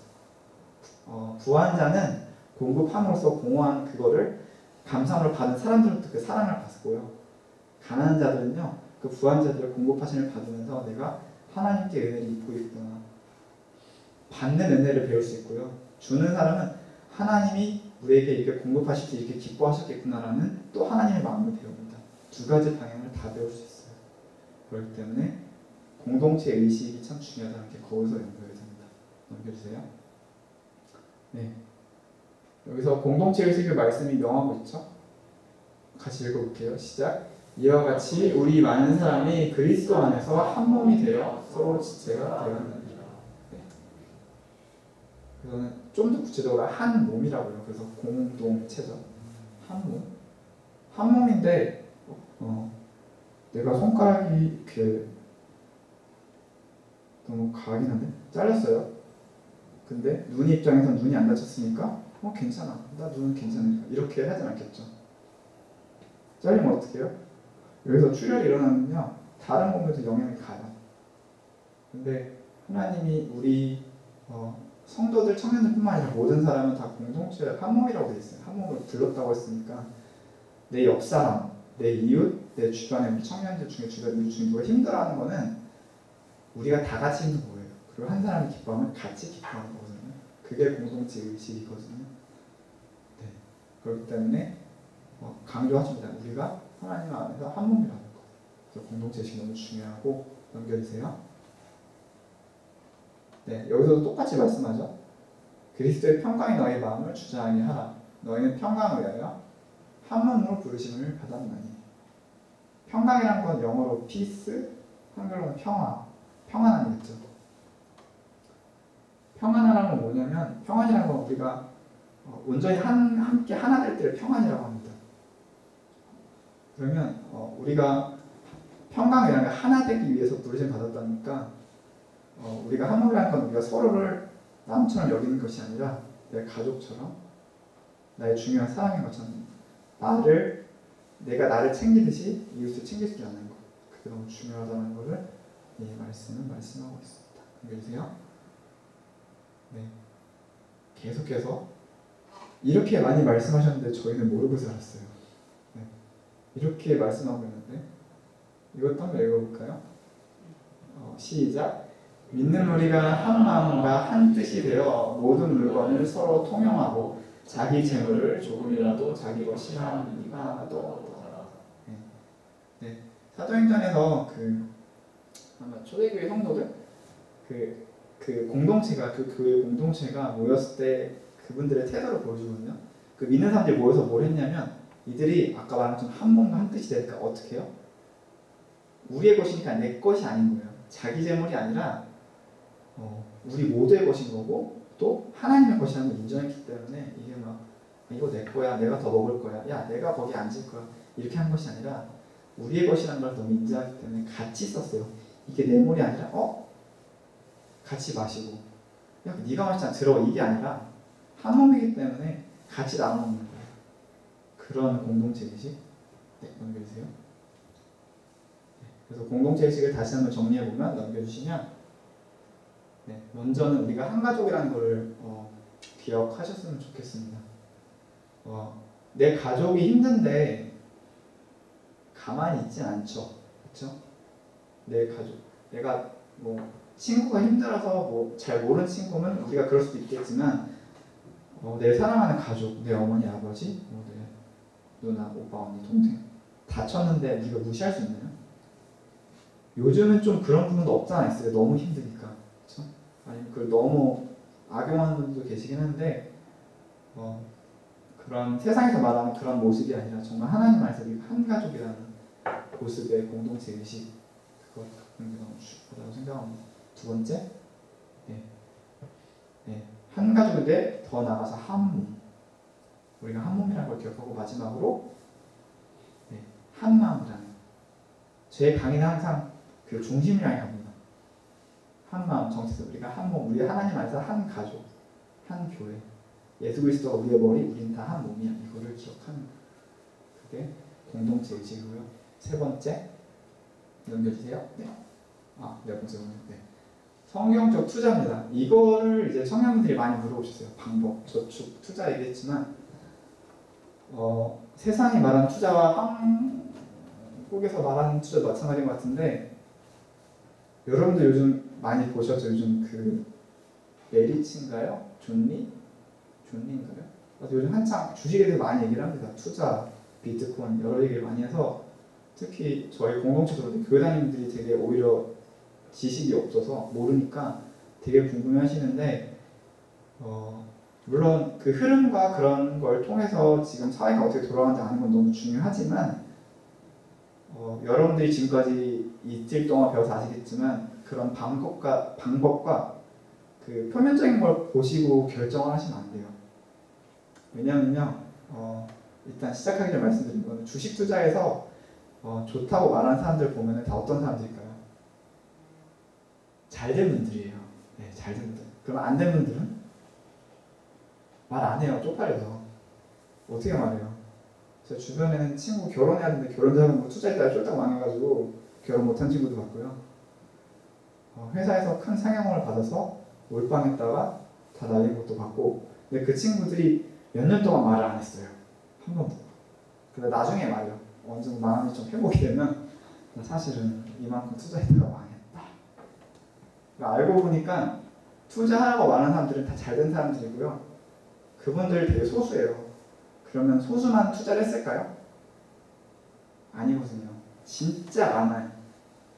부한 자는 공급함으로써 공허한 그거를 감사함으로 받은 사람들부터 그 사랑을 받고요. 가난한 자들은요 그 부한 자들의 공급하심을 받으면서 내가 하나님께 은혜를 입고 있구나 받는 은혜를 배울 수 있고요. 주는 사람은 하나님이 우리에게 이렇게 공급하실 때 이렇게 기뻐하셨겠구나라는 또 하나님의 마음을 배웁니다. 두 가지 방향을 다 배울 수 있어요. 그렇기 때문에 공동체 의식이 참 중요하다는 게 거기서 연결이 됩니다. 넘겨주세요. 네. 여기서 공동체 의식의 말씀이 명하고 있죠. 같이 읽어볼게요. 시작. 이와 같이 우리 많은 사람이 그리스도 안에서 한 몸이 되어 서로 지체가 되었느니라. 네. 그래서는 좀 더 구체적으로 한 몸이라고요. 그래서 공동체죠. 한 몸. 한 몸인데 내가 손가락이 이렇게 너무 가긴 한데 잘렸어요. 근데 눈 입장에서 눈이 안 다쳤으니까 괜찮아. 나 눈은 괜찮으니까 이렇게 하진 않겠죠. 잘리면 어떻게 해요? 여기서 출혈이 일어나면요 다른 공부에도 영향이 가요. 근데 하나님이 우리 성도들, 청년들뿐만 아니라 모든 사람은 다 공동체 한 몸이라고 돼 있어요. 한 몸을 불렀다고 했으니까 내 옆사람, 내 이웃, 내 주변의 우리 청년들 중에 우리 중에 누가 힘들어하는 거는 우리가 다 같이 힘든 거예요. 그리고 한 사람이 기뻐하면 같이 기뻐하는 거거든요. 그게 공동체 의식이거든요. 네. 그렇기 때문에 강조하십니다. 우리가 하나님 안에서 한 몸이라는 거. 그래서 공동체 의식이 너무 중요하고 넘겨주세요. 네, 여기서도 똑같이 말씀하죠. 그리스도의 평강이 너희 마음을 주장하게 하라. 너희는 평강을 위하여 한 몸으로 부르심을 받았나니. 평강이란 건 영어로 peace, 한글로는 평화, 평안함이겠죠. 평안이라는 건 뭐냐면 평안이라는 건 우리가 온전히 함께 하나 될 때를 평안이라고 합니다. 그러면 우리가 평강이라는 게 하나 되기 위해서 부르심 받았다니까 우리가 한 몸이라는 건 우리가 서로를 남처럼 여기는 것이 아니라 내 가족처럼 나의 중요한 사람인 것처럼 내가 나를 챙기듯이 이웃을 챙길 줄 아는 것, 그게 너무 중요하다는 것을 이 말씀은 말씀하고 있습니다. 안녕하세요. 네, 계속해서 이렇게 많이 말씀하셨는데 저희는 모르고 살았어요. 네, 이렇게 말씀하고 있는데 이것도 한번 읽어볼까요? 시작. 믿는 우리가 한 마음과 한 뜻이 되어 모든 물건을 서로 통용하고 자기 재물을 조금이라도 자기 것이 하는 이가 떠오르더라. 네. 사도행전에서 아마 초대교회 성도들 그 공동체가 그 교회 공동체가 모였을 때 그분들의 태도를 보여주거든요. 그 믿는 사람들이 모여서 뭘 했냐면 이들이 아까 말한 것처럼 한 몸과 한 뜻이 되니까 어떻게 해요? 우리의 것이니까 내 것이 아닌 거예요. 자기 재물이 아니라 우리 모두의 것인 거고 또 하나님의 것이라는 걸 인정했기 때문에 이게 막 이거 내 거야, 내가 더 먹을 거야, 야 내가 거기 앉을 거야 이렇게 한 것이 아니라 우리의 것이라는 걸 너무 인정하기 때문에 같이 썼어요. 이게 내 물이 아니라 같이 마시고 야 네가 마시잖아 들어 이게 아니라 한 몸이기 때문에 같이 나눠 먹는 거예요. 그런 공동체 의식. 네, 넘겨주세요. 네, 그래서 공동체 의식을 다시 한번 정리해 보면 넘겨주시면 네, 먼저는 우리가 한 가족이라는 걸 기억하셨으면 좋겠습니다. 내 가족이 힘든데 가만히 있진 않죠, 그렇죠? 내 가족, 내가 친구가 힘들어서 잘 모르는 친구면 우리가 그럴 수도 있겠지만 내 사랑하는 가족, 내 어머니, 아버지, 내 누나, 오빠, 언니, 동생 다쳤는데 우리가 무시할 수 있나요? 요즘은 좀 그런 부분도 없잖아 있어요. 너무 힘드니까. 그렇죠? 아니면 그걸 너무 악용하는 분도 계시긴 한데 그런 세상에서 말하는 그런 모습이 아니라 정말 하나님 안에서 한 가족이라는 모습의 공동체 의식 그걸 갖는 게 너무 중요하다고 생각합니다. 두 번째, 한 가족인데 더 나아가서 한 몸. 우리가 한 몸이라는 걸 기억하고 마지막으로 한 마음이라는 제 강의는 항상 그 중심을 향해 갑니다. 한 마음 정체성 우리가 한 몸, 우리 하나님 안에서 한 가족, 한 교회. 예수 그리스도가 우리의 머리, 우리는 다 한 몸이야. 이거를 기억하는 그게 공동체 의식이고요. 세 번째 넘겨주세요. 네. 네 번째 네. 성경적 투자입니다. 이거를 이제 청년들이 많이 물어보셨어요. 방법, 저축, 투자 얘기했지만 세상이 말하는 투자와 한국에서 말하는 투자 마찬가지인 것 같은데 여러분들 요즘 많이 보셨죠? 요즘 그 메리츠인가요? 존리인가요? 요즘 한창 주식에 대해서 많이 얘기를 합니다. 투자, 비트코인 여러 얘기를 많이 해서 특히 저희 공동체도 교회다님들이 되게 오히려 지식이 없어서 모르니까 되게 궁금해하시는데 물론 그 흐름과 그런 걸 통해서 지금 사회가 어떻게 돌아가는지 아는 건 너무 중요하지만 여러분들이 지금까지 이틀 동안 배워서 아시겠지만 그런 방법과 그 표면적인 걸 보시고 결정을 하시면 안 돼요. 왜냐면요 일단 시작하기 전에 말씀드린 거는 주식 투자에서 좋다고 말하는 사람들 보면 다 어떤 사람들일까요? 잘 된 분들이에요. 네, 잘 된 분들. 그럼 안 된 분들은 말 안 해요. 쪽팔려서. 어떻게 말해요? 제 주변에는 친구 결혼해야 되는데 결혼 자금 투자했다가 쫄딱 망해가지고 결혼 못한 친구도 봤고요. 회사에서 큰 상여금을 받아서 몰빵했다가 다 날린 것도 봤고, 근데 그 친구들이 몇 년 동안 말을 안 했어요. 한 번도. 근데 나중에 말이요. 완전 마음이 좀 회복이 되면 사실은 이만큼 투자했다가 망했다. 그러니까 알고 보니까 투자하라고 말하는 사람들은 다 잘된 사람들이고요. 그분들 되게 소수예요. 그러면 소수만 투자를 했을까요? 아니거든요. 진짜 많아요.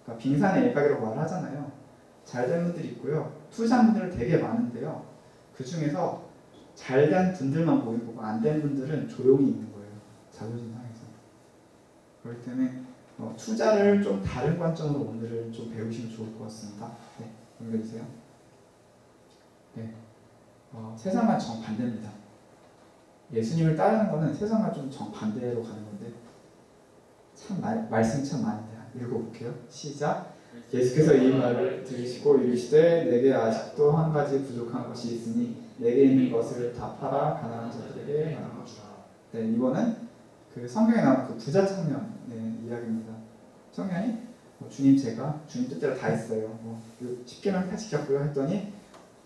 그러니까 빙산의 일각이라고 말을 하잖아요. 잘된 분들이 있고요. 투자한 분들은 되게 많은데요. 그 중에서 잘된 분들만 보이고 안 된 분들은 조용히 있는 거예요. 자존심 상해서. 그렇기 때문에 투자를 좀 다른 관점으로 오늘은 좀 배우시면 좋을 것 같습니다. 네, 연결해주세요. 네, 세상과 정반대입니다. 예수님을 따르는 것은 세상과 좀 정반대로 가는 건데 참 말씀이 참 많은데 읽어볼게요. 시작. 예수께서 이 말을 들으시고 이르시되 내게 아직도 한 가지 부족한 것이 있으니 내게 있는 것을 다 팔아 가난한 자들에게 나눠 주라. 네, 이거는 그 성경에 나오는 그 부자 청년의 이야기입니다. 청년이 주님 제가 주님 뜻대로 다 했어요. 10계명 다 지켰고요 했더니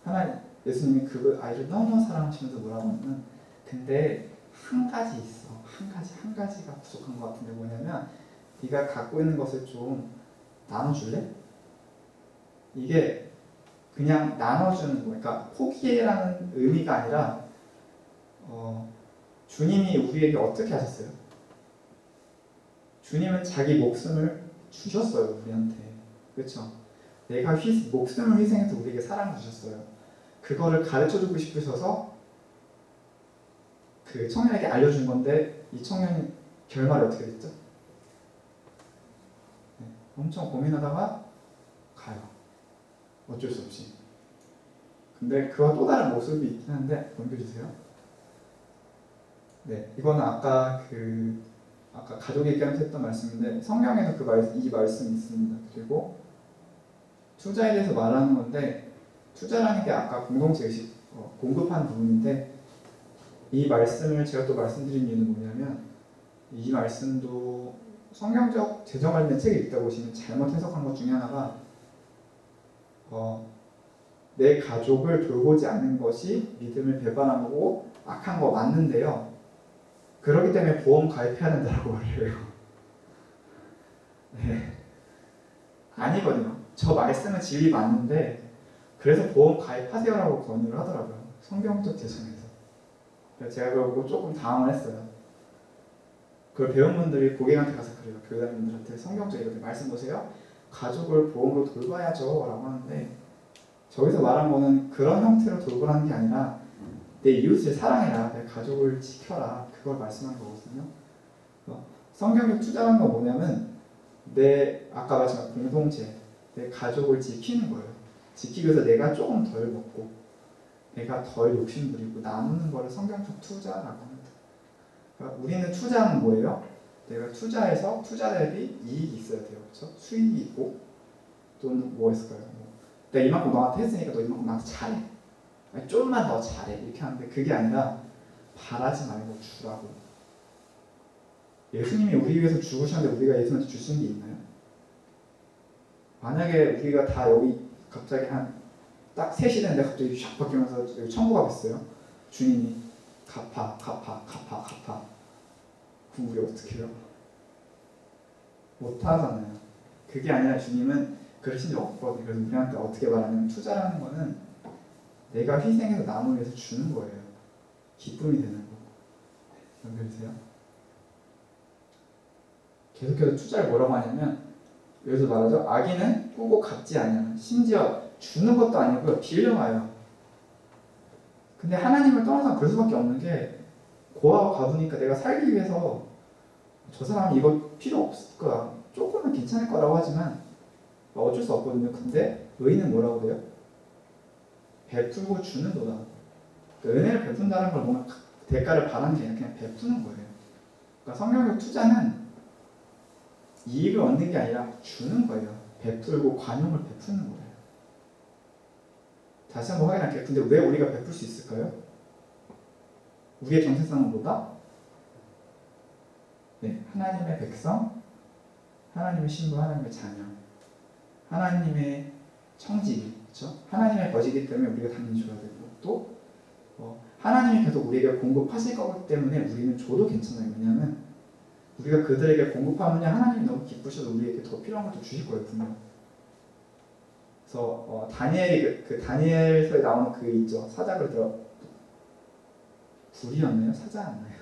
하나님 예수님이 그 아이를 너무 사랑하시면서 뭐라고 하냐면 근데 한 가지 있어. 한 가지가 부족한 것 같은데 뭐냐면 네가 갖고 있는 것을 좀 나눠줄래? 이게 그냥 나눠주는 거, 그러니까 포기라는 의미가 아니라 주님이 우리에게 어떻게 하셨어요? 주님은 자기 목숨을 주셨어요 우리한테, 그렇죠? 내가 목숨을 희생해서 우리에게 사랑을 주셨어요. 그거를 가르쳐주고 싶으셔서 그 청년에게 알려준 건데 이 청년이 결말이 어떻게 됐죠? 네, 엄청 고민하다가 가요. 어쩔 수 없이. 근데 그와 또 다른 모습이 있긴 한데 넘겨주세요. 네, 이거는 아까 가족 얘기하면서 했던 말씀인데 성경에도 이 말씀이 있습니다. 그리고 투자에 대해서 말하는 건데 투자라는 게 아까 공동체 의식 공급하는 부분인데 이 말씀을 제가 또 말씀드린 이유는 뭐냐면 이 말씀도 성경적 재정 관련 책에 있다 보시면 잘못 해석한 것 중에 하나가 내 가족을 돌보지 않는 것이 믿음을 배반한 거고 악한 거 맞는데요. 그렇기 때문에 보험 가입해야 된다고 말해요. 네. 아니거든요. 저 말씀은 진리 맞는데 그래서 보험 가입하세요라고 권유를 하더라고요. 성경적 재정에서. 그래서 제가 그걸 보고 조금 당황을 했어요. 그걸 배운 분들이 고객한테 가서 그래요. 교회자님들한테 성경적 이렇게 말씀 보세요. 가족을 보험으로 돌봐야죠 라고 하는데 저기서 말한 거는 그런 형태로 돌보라는 게 아니라 내 이웃을 사랑해라, 내 가족을 지켜라, 그걸 말씀한 거거든요. 성경적 투자라는 건 뭐냐면 아까 말씀한 공동체, 내 가족을 지키는 거예요. 지키기 위해서 내가 조금 덜 먹고 내가 덜 욕심부리고 나누는 거를 성경적 투자라고 합니다. 그러니까 우리는 투자는 뭐예요? 내가 투자해서 투자 대비 이익이 있어야 돼요. 그렇죠? 수익이 있고 또는 뭐 있을까요? 내가 이만큼 너한테 했으니까 너 이만큼 나한테 잘해. 아니, 좀만 더 잘해. 이렇게 하는데 그게 아니라 바라지 말고 주라고. 예수님이 우리 위해서 죽으셨는데 우리가 예수님한테 줄 수 있는 게 있나요? 만약에 우리가 다 여기 갑자기 딱 3시 됐는데 갑자기 샥 바뀌면서 여기 천국가 됐어요. 주님이 갚아. 그럼 우리 어떻게 해요? 못하잖아요. 그게 아니라 주님은 그러신 적 없거든요. 그래서 우리한테 어떻게 말하냐면 투자라는 거는 내가 희생해서 남을 위해서 주는 거예요. 기쁨이 되는 거. 연결되세요? 계속해서 투자를 뭐라고 하냐면 여기서 말하죠. 악인은 꾸고 갚지 않아요. 심지어 주는 것도 아니고요. 빌려와요. 근데 하나님을 떠나서 그럴 수밖에 없는 게 고아와 가부니까 내가 살기 위해서 저 사람은 이거 필요 없을 거야. 조금은 괜찮을 거라고 하지만 어쩔 수 없거든요. 근데 의인은 뭐라고 해요? 베풀고 주는 거다. 그러니까 은혜를 베푼다는 걸 뭔가 대가를 바라는 게 아니라 그냥 베푸는 거예요. 그러니까 성경적 투자는 이익을 얻는 게 아니라 주는 거예요. 베풀고 관용을 베푸는 거예요. 다시 한번 확인할게요. 근데 왜 우리가 베풀 수 있을까요? 우리의 정체성은 뭐다? 네, 하나님의 백성, 하나님의 신부, 하나님의 자녀, 하나님의 청지기, 그렇죠? 하나님의 것이기 때문에 우리가 당연히 줘야 되고 또 하나님이 계속 우리에게 공급하실 거기 때문에 우리는 줘도 괜찮아요. 왜냐하면 우리가 그들에게 공급하면 하나님이 너무 기쁘셔서 우리에게 더 필요한 것도 주실 거예요, 분명. 그래서 다니엘이 그 다니엘서에 나오는 그 있죠. 사자를 들어 불이었나요? 사자였나요?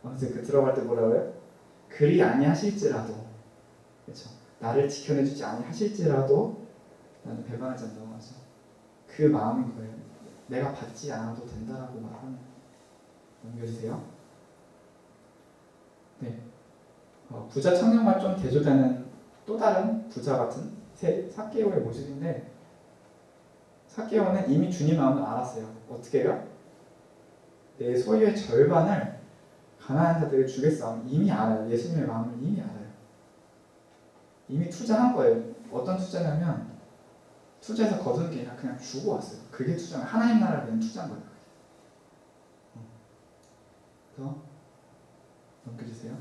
아무튼 그 들어갈 때 뭐라 그래요? 그리 아니하실지라도, 그렇죠? 나를 지켜내주지 아니하실지라도 나는 배반하지 않는다고 하죠. 그 마음인 거예요. 내가 받지 않아도 된다라고 말하는. 넘겨주세요. 네. 부자 청년과 좀 대조되는 또 다른 부자 같은 삭개오의 모습인데, 삭개오는 이미 주님 마음을 알았어요. 어떻게 해요? 내 소유의 절반을 가난한 자들에게 주겠어. 이미 알아요. 예수님의 마음을 이미 알아요. 이미 투자한 거예요. 어떤 투자냐면 투자해서 거둔 게 아니라 그냥 주고 왔어요. 그게 투자는 하나님 나라를 그냥 투자한 거예요. 그래서 넘겨주세요.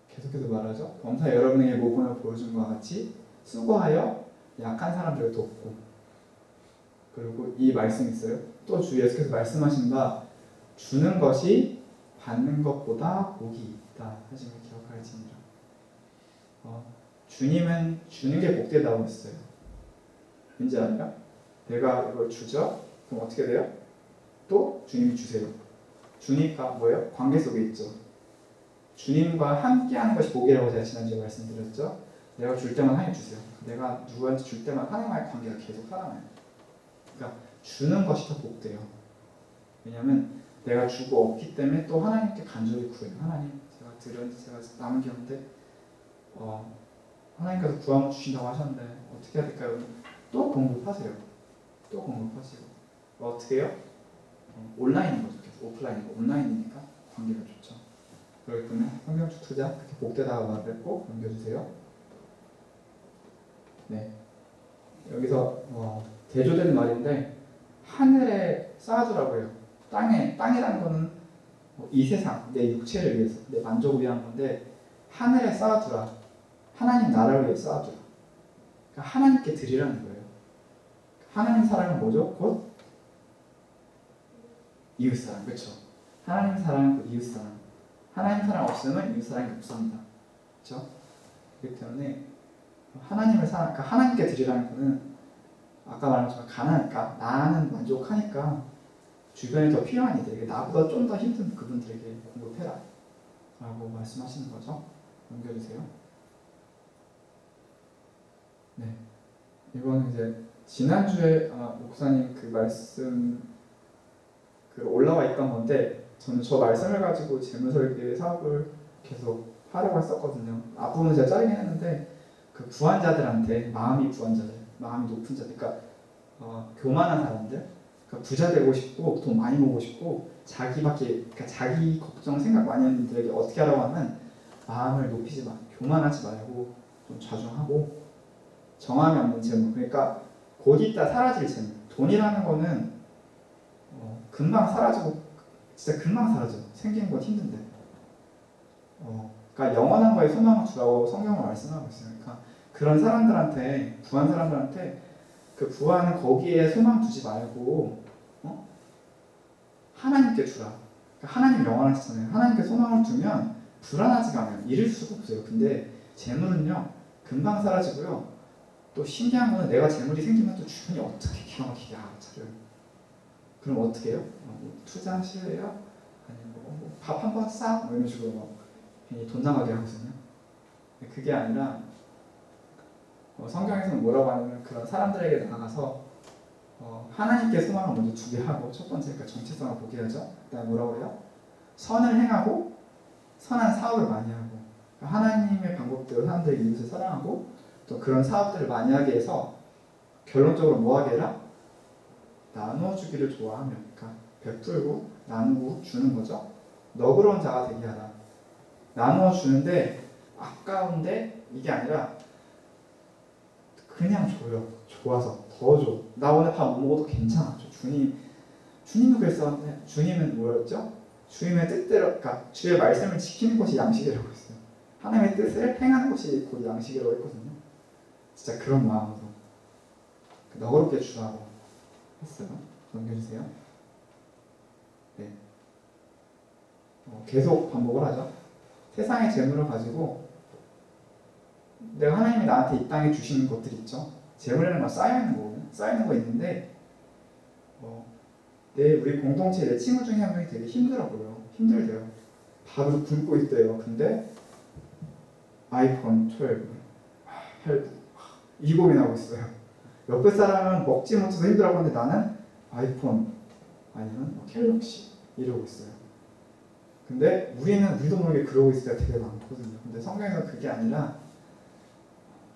계속해서 말하죠. 범사 여러분에게 모범을 보여준 것과 같이 수고하여 약한 사람들을 돕고, 그리고 이 말씀 있어요. 또 주 예수께서 말씀하신 바 주는 것이 받는 것보다 복이 있다 하심을 기억할지니라. 주님은 주는 게 복되다고 했어요. 왠지 알아요? 내가 이걸 주죠? 그럼 어떻게 돼요? 또 주님이 주세요. 주니까 뭐예요? 관계 속에 있죠. 주님과 함께하는 것이 복이라고 제가 지난주에 말씀드렸죠. 내가 줄 때만 하나님 주세요. 내가 누구한테 줄 때만 하나님과의 관계가 계속 살아나요. 그러니까 주는 것이 더 복돼요. 왜냐하면 내가 주고 없기 때문에 또 하나님께 간절히 구해요. 하나님, 제가 남은 게 없는데 하나님께서 구하면 주신다고 하셨는데 어떻게 해야 될까요? 또 공급하세요. 또 공급하시고 어떻게 해요? 온라인인 거죠. 계속 오프라인이고 온라인이니까 관계가 좋죠. 그렇기 때문에 성경적 투자 그렇게 복되다고 말했고 넘겨주세요. 네, 여기서 대조된 말인데 하늘에 쌓아두라고 해요. 땅이라는 거는 이 세상, 내 육체를 위해서, 내 만족을 위한 건데 하늘에 쌓아두라. 하나님 나라를 위해 쌓아두라. 그러니까 하나님께 드리라는 거예요. 하나님 사랑은 뭐죠? 곧 이웃사랑, 그렇죠? 하나님 사랑은 곧 이웃사랑. 하나님 사랑 없으면 이웃사랑이 없습니다. 그렇죠? 그렇기 때문에 하나님을 사랑, 그러니까 하나님께 드리라는 거는 아까 말한 것처럼 가난하니까 나는 만족하니까 주변에 더 필요한 이들에게 나보다 좀 더 힘든 그분들에게 공급해라 라고 말씀하시는 거죠. 넘겨주세요. 네, 이거는 이제 지난주에 목사님 그 말씀 올라와 있던 건데 저는 저 말씀을 가지고 재무설계 사업을 계속 하려고 했었거든요. 앞부분은 제가 자르긴 했는데 그 부한자들한테 마음이 높은 자들, 그러니까 교만한 사람들, 그러니까 부자 되고 싶고 돈 많이 모으고 싶고 그러니까 자기 걱정 생각 많이 하는 분들에게 어떻게 하라고 하면 마음을 높이지 마, 교만하지 말고 좀 자중하고 정함이 없는 재물, 그러니까 곧 있다 사라질 재물. 돈이라는 거는 금방 사라지고 진짜 금방 사라져. 생기는 건 힘든데. 그러니까 영원한 거에 소망을 두라고 성경은 말씀하고 있어요. 그러니까 그런 사람들한테, 부한 사람들한테 그 부하는 거기에 소망 두지 말고 하나님께 주라. 그러니까 하나님 영원하시잖아요. 하나님께 소망을 두면 불안하지가 않아요. 잃을 수가 없어요. 근데 재물은요 금방 사라지고요. 또 신기한 거는 내가 재물이 생기면 또 주변이 어떻게 기가 막히게 알아차려요. 그럼 어떻게 해요? 투자하실래요? 아니면 밥 한 번 싸? 이런 식으로 막 괜히 돈 나가게 하거든요. 그게 아니라 성경에서는 뭐라고 하냐면 그런 사람들에게 나가서 하나님께 소망을 먼저 두게 하고, 첫 번째 그러니까 정체성을 보게 하죠. 그다음에 뭐라고 해요? 선을 행하고 선한 사업을 많이 하고, 그러니까 하나님의 방법대로 사람들의 이웃을 사랑하고 또 그런 사업들을 많이 하게 해서 결론적으로 뭐 하게 해라? 나눠주기를 좋아하며, 그러니까 베풀고 나누고 주는 거죠. 너그러운 자가 되게 하라. 나누어 주는데 아까운데 이게 아니라 그냥 줘요. 좋아서 더 줘. 나 오늘 밥 못 먹어도 괜찮아. 주님도 그랬었는데 주님은 뭐였죠? 주님의 뜻대로, 그러니까 주의 말씀을 지키는 것이 양식이라고 했어요. 하나님의 뜻을 행하는 것이 곧 양식이라고 했거든요. 진짜 그런 마음으로 너그럽게 주라고 했어요. 넘겨주세요. 네. 계속 반복을 하죠. 세상의 재물을 가지고 내가 하나님이 나한테 이 땅에 주시는 것들 있죠. 재물에는 막 쌓여있는 거거든요. 쌓여있는 거 있는데 우리 공동체 내 친구 중에 한 명이 되게 힘들어 보여. 힘들대요. 밥을 굶고 있대요. 근데 아이폰 12, 8, 이 고민하고 있어요. 옆에 사람은 먹지 못해서 힘들어하고 있는데 나는 아이폰 아니면 갤럭시 이러고 있어요. 근데 우리도 모르게 그러고 있을 때가 되게 많거든요. 근데 성경에서 그게 아니라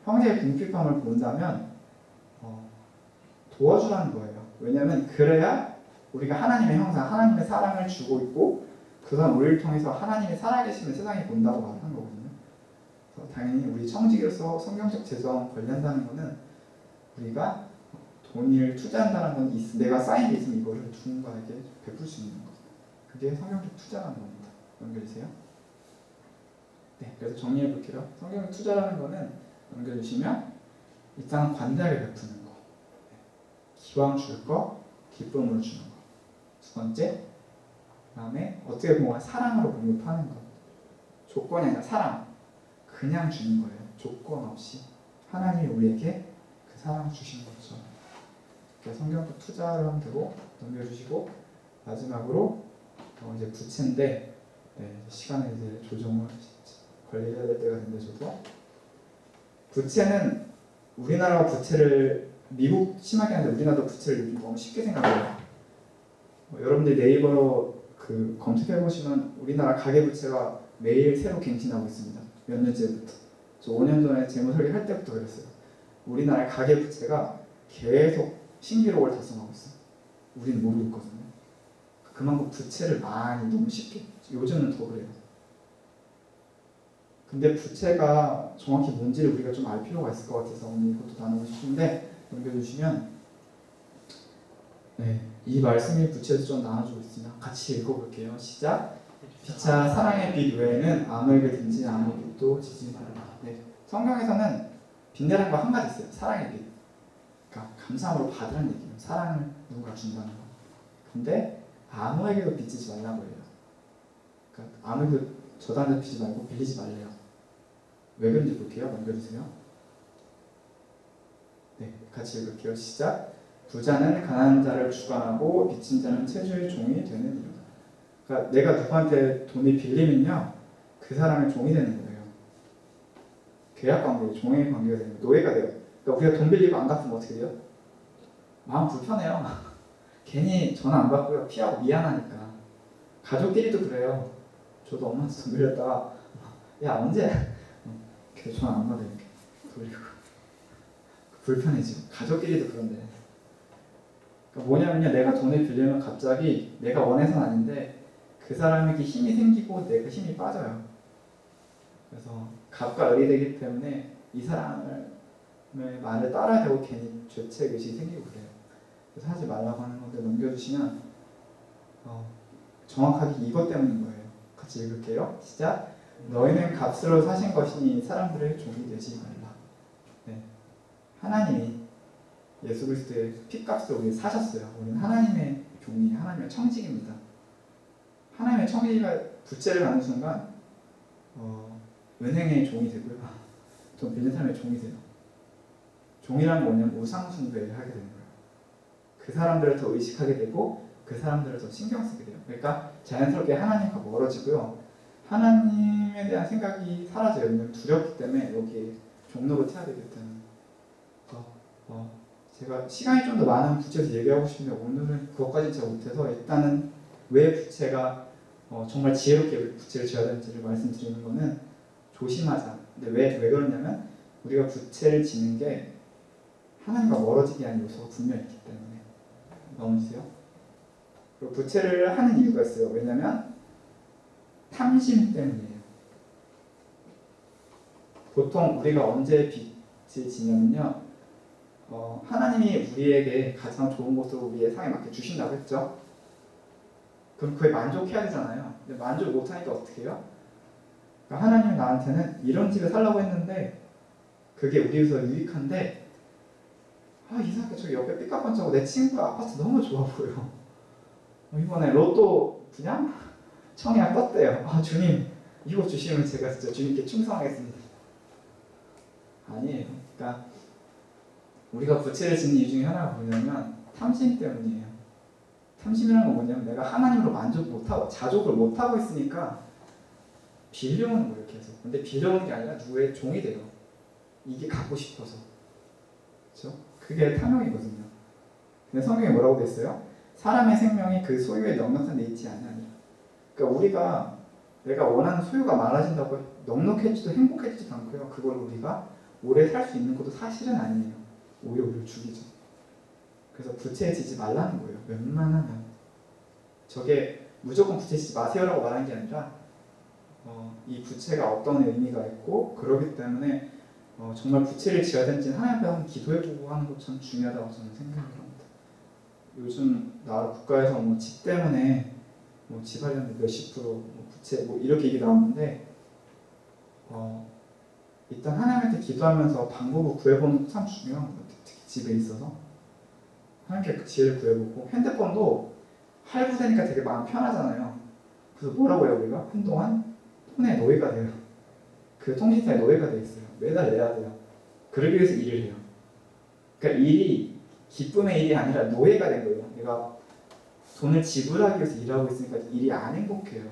형제의 궁핍함을 본다면 도와주라는 거예요. 왜냐하면 그래야 우리가 하나님의 형상, 하나님의 사랑을 주고 있고 그건 우리를 통해서 하나님의 살아계심을 세상에 본다고 말하는 거거든요. 그래서 당연히 우리 청지기로서 성경적 재정 관리한다는 거는 우리가 돈을 투자한다는 건 내가 쌓인 게 있으면 이거를 누군가에게 베풀 수 있는 것. 그게 성경적 투자라는 겁니다. 연결되세요? 네, 그래서 정리해 볼게요. 성경적 투자라는 거는 연결주시면 일단 관대하게 베푸는 거, 기왕 줄 거, 기쁨으로 주는 거. 두 번째, 그다음에 어떻게 보면 사랑으로 공급하는 거. 조건이 아니라 사랑, 그냥 주는 거예요. 조건 없이 하나님이 우리에게 그 사랑을 주신 거죠. 성경적 투자를 하면 되고 넘겨주시고 마지막으로 이제 부채인데 시간을 이제 조정을 관리해야 될 때가 됐는데 저도 부채는 우리나라가 부채를 미국 심하게 하는데 우리나라도 부채를 요즘 너무 쉽게 생각해요. 여러분들 네이버로 검색해 보시면 우리나라 가계 부채가 매일 새로 갱신하고 있습니다. 몇 년째부터. 저 5년 전에 재무 설계 할 때부터 그랬어요. 우리나라 가계 부채가 계속 신기록을 달성하고 있어요. 우리는 모르고 있거든요. 그만큼 부채를 많이 너무 쉽게, 요즘은 더 그래요. 근데 부채가 정확히 뭔지를 우리가 좀 알 필요가 있을 것 같아서 오늘 이것도 나누고 싶은데 넘겨주시면 이 말씀이 부채에서 좀 나눠주고 있습니다. 같이 읽어볼게요. 시작. 피차 사랑의 빚 외에는 아무에게 든지 아무 빚도 지지 말라. 성경에서는 빚내라는 거 한 가지 있어요. 사랑의 빚. 그러니까 감사함으로 받으라는 얘기예요. 사랑을 누군가 준다는 거. 근데 아무에게도 빚지지 말라고 해요. 그러니까 아무에게도 저당도 빚지 말고 빌리지 말래요. 왜 그런지 볼게요. 넘겨주세요. 네, 같이 읽을게요. 시작. 부자는 가난한 자를 주관하고 빚진 자는 체주의 종이 되는 이유다. 그러니까 내가 누구한테 돈을 빌리면요, 그 사람의 종이 되는 거예요. 계약 관계, 종의 관계가 되는 거예요. 노예가 돼요. 그러니까 우리가 돈 빌리고 안 갚으면 어떻게 돼요? 마음 불편해요. 괜히 전화 안 받고요, 피하고 미안하니까. 가족끼리도 그래요. 저도 엄마한테 돈 빌렸다가 야 언제? 계속 전화 안 받아 이렇게 돌리고 불편해지고. 가족끼리도 그런데. 그러니까 뭐냐면요, 내가 돈을 빌리면 갑자기 내가 원해서는 아닌데 그 사람에게 힘이 생기고 내가 힘이 빠져요. 그래서 갑과 을이 되기 때문에 이 사람을 말을 따라야 되고 괜히 죄책 의식이 생기고 그래요. 그래서 하지 말라고 하는 건데 넘겨주시면 정확하게 이것 때문인 거예요. 같이 읽을게요. 시작. 너희는 값으로 사신 것이니 사람들의 종이 되지 말라. 하나님이 예수 그리스도의 피값으로 우리 사셨어요. 우리는 하나님의 종이, 하나님의 청직입니다. 하나님의 청지가 부채를 받는 순간 은행의 종이 되고요. 돈 빌린 사람의 종이 돼요. 종이라는 건 뭐냐면 우상숭배를 하게 되는 거예요. 그 사람들을 더 의식하게 되고 그 사람들을 더 신경 쓰게 돼요. 그러니까 자연스럽게 하나님과 멀어지고요. 하나님에 대한 생각이 사라져요. 왜냐면 두렵기 때문에 여기에 종로로 태야 되기 때문에. 제가 시간이 좀 더 많은 부채에서 얘기하고 싶은데 오늘은 그것까지 제가 못해서 일단은 왜 부채가 정말 지혜롭게 부채를 져야 되는지를 말씀드리는 거는 조심하자. 근데 왜 그러냐면 우리가 부채를 지는 게 하나님과 멀어지게 하는 요소가 분명히 있기 때문에. 넘어주세요. 그리고 부채를 하는 이유가 있어요. 왜냐면 탐심 때문이에요. 보통 우리가 언제 빚을 지냐면요, 하나님이 우리에게 가장 좋은 것으로 우리의 상에 맞게 주신다고 했죠. 그럼 그에 만족해야 되잖아요. 근데 만족 못하니까 어떻게 해요? 그러니까 하나님이 나한테는 이런 집에 살라고 했는데 그게 우리에서 유익한데 이상하게 저기 옆에 삐까뻔쩍하고 내 친구 아파트 너무 좋아 보여. 이번에 로또 그냥 청약 떴대요. 주님 이거 주시면 제가 진짜 주님께 충성하겠습니다. 아니에요. 그러니까 우리가 부채를 짓는 이유 중에 하나가 뭐냐면 탐심 때문이에요. 탐심이라는 건 뭐냐면 내가 하나님으로 만족 못하고 자족을 못하고 있으니까 빌려오는 거예요 계속. 근데 빌려오는 게 아니라 누구의 종이 돼요. 이게 갖고 싶어서. 그렇죠? 그게 탐욕이거든요. 근데 성경에 뭐라고 돼 있어요? 사람의 생명이 그 소유에 넉넉한 데 있지 않으니. 그러니까 우리가 내가 원하는 소유가 많아진다고 넉넉해지도 행복해지지도 않고요. 그걸 우리가 오래 살 수 있는 것도 사실은 아니에요. 오히려 우리를 죽이죠. 그래서 부채에 지지 말라는 거예요. 웬만하면. 저게 무조건 부채 지지 마세요라고 말하는 게 아니라 이 부채가 어떤 의미가 있고 그러기 때문에 정말 부채를 지어야 되는지 하나님 앞에 한번 기도해보고 하는 것 참 중요하다고 저는 생각을 합니다. 요즘 나라 국가에서 집 때문에 집 하려면 몇십 프로 부채 이렇게 얘기 나오는데 일단 하나님한테 기도하면서 방법을 구해보는 게 참 중요한 것 같아요. 특히 집에 있어서 하나님께 그 지혜를 구해보고 핸드폰도 할부되니까 되게 마음 편하잖아요. 그래서 뭐라고 해요 우리가? 한동안 폰의 노예가 돼요. 그 통신사의 노예가 돼 있어요. 매달 내야 돼요. 그러기 위해서 일을 해요. 그러니까 일이 기쁨의 일이 아니라 노예가 된 거예요. 내가 돈을 지불하기 위해서 일하고 있으니까 일이 안 행복해요.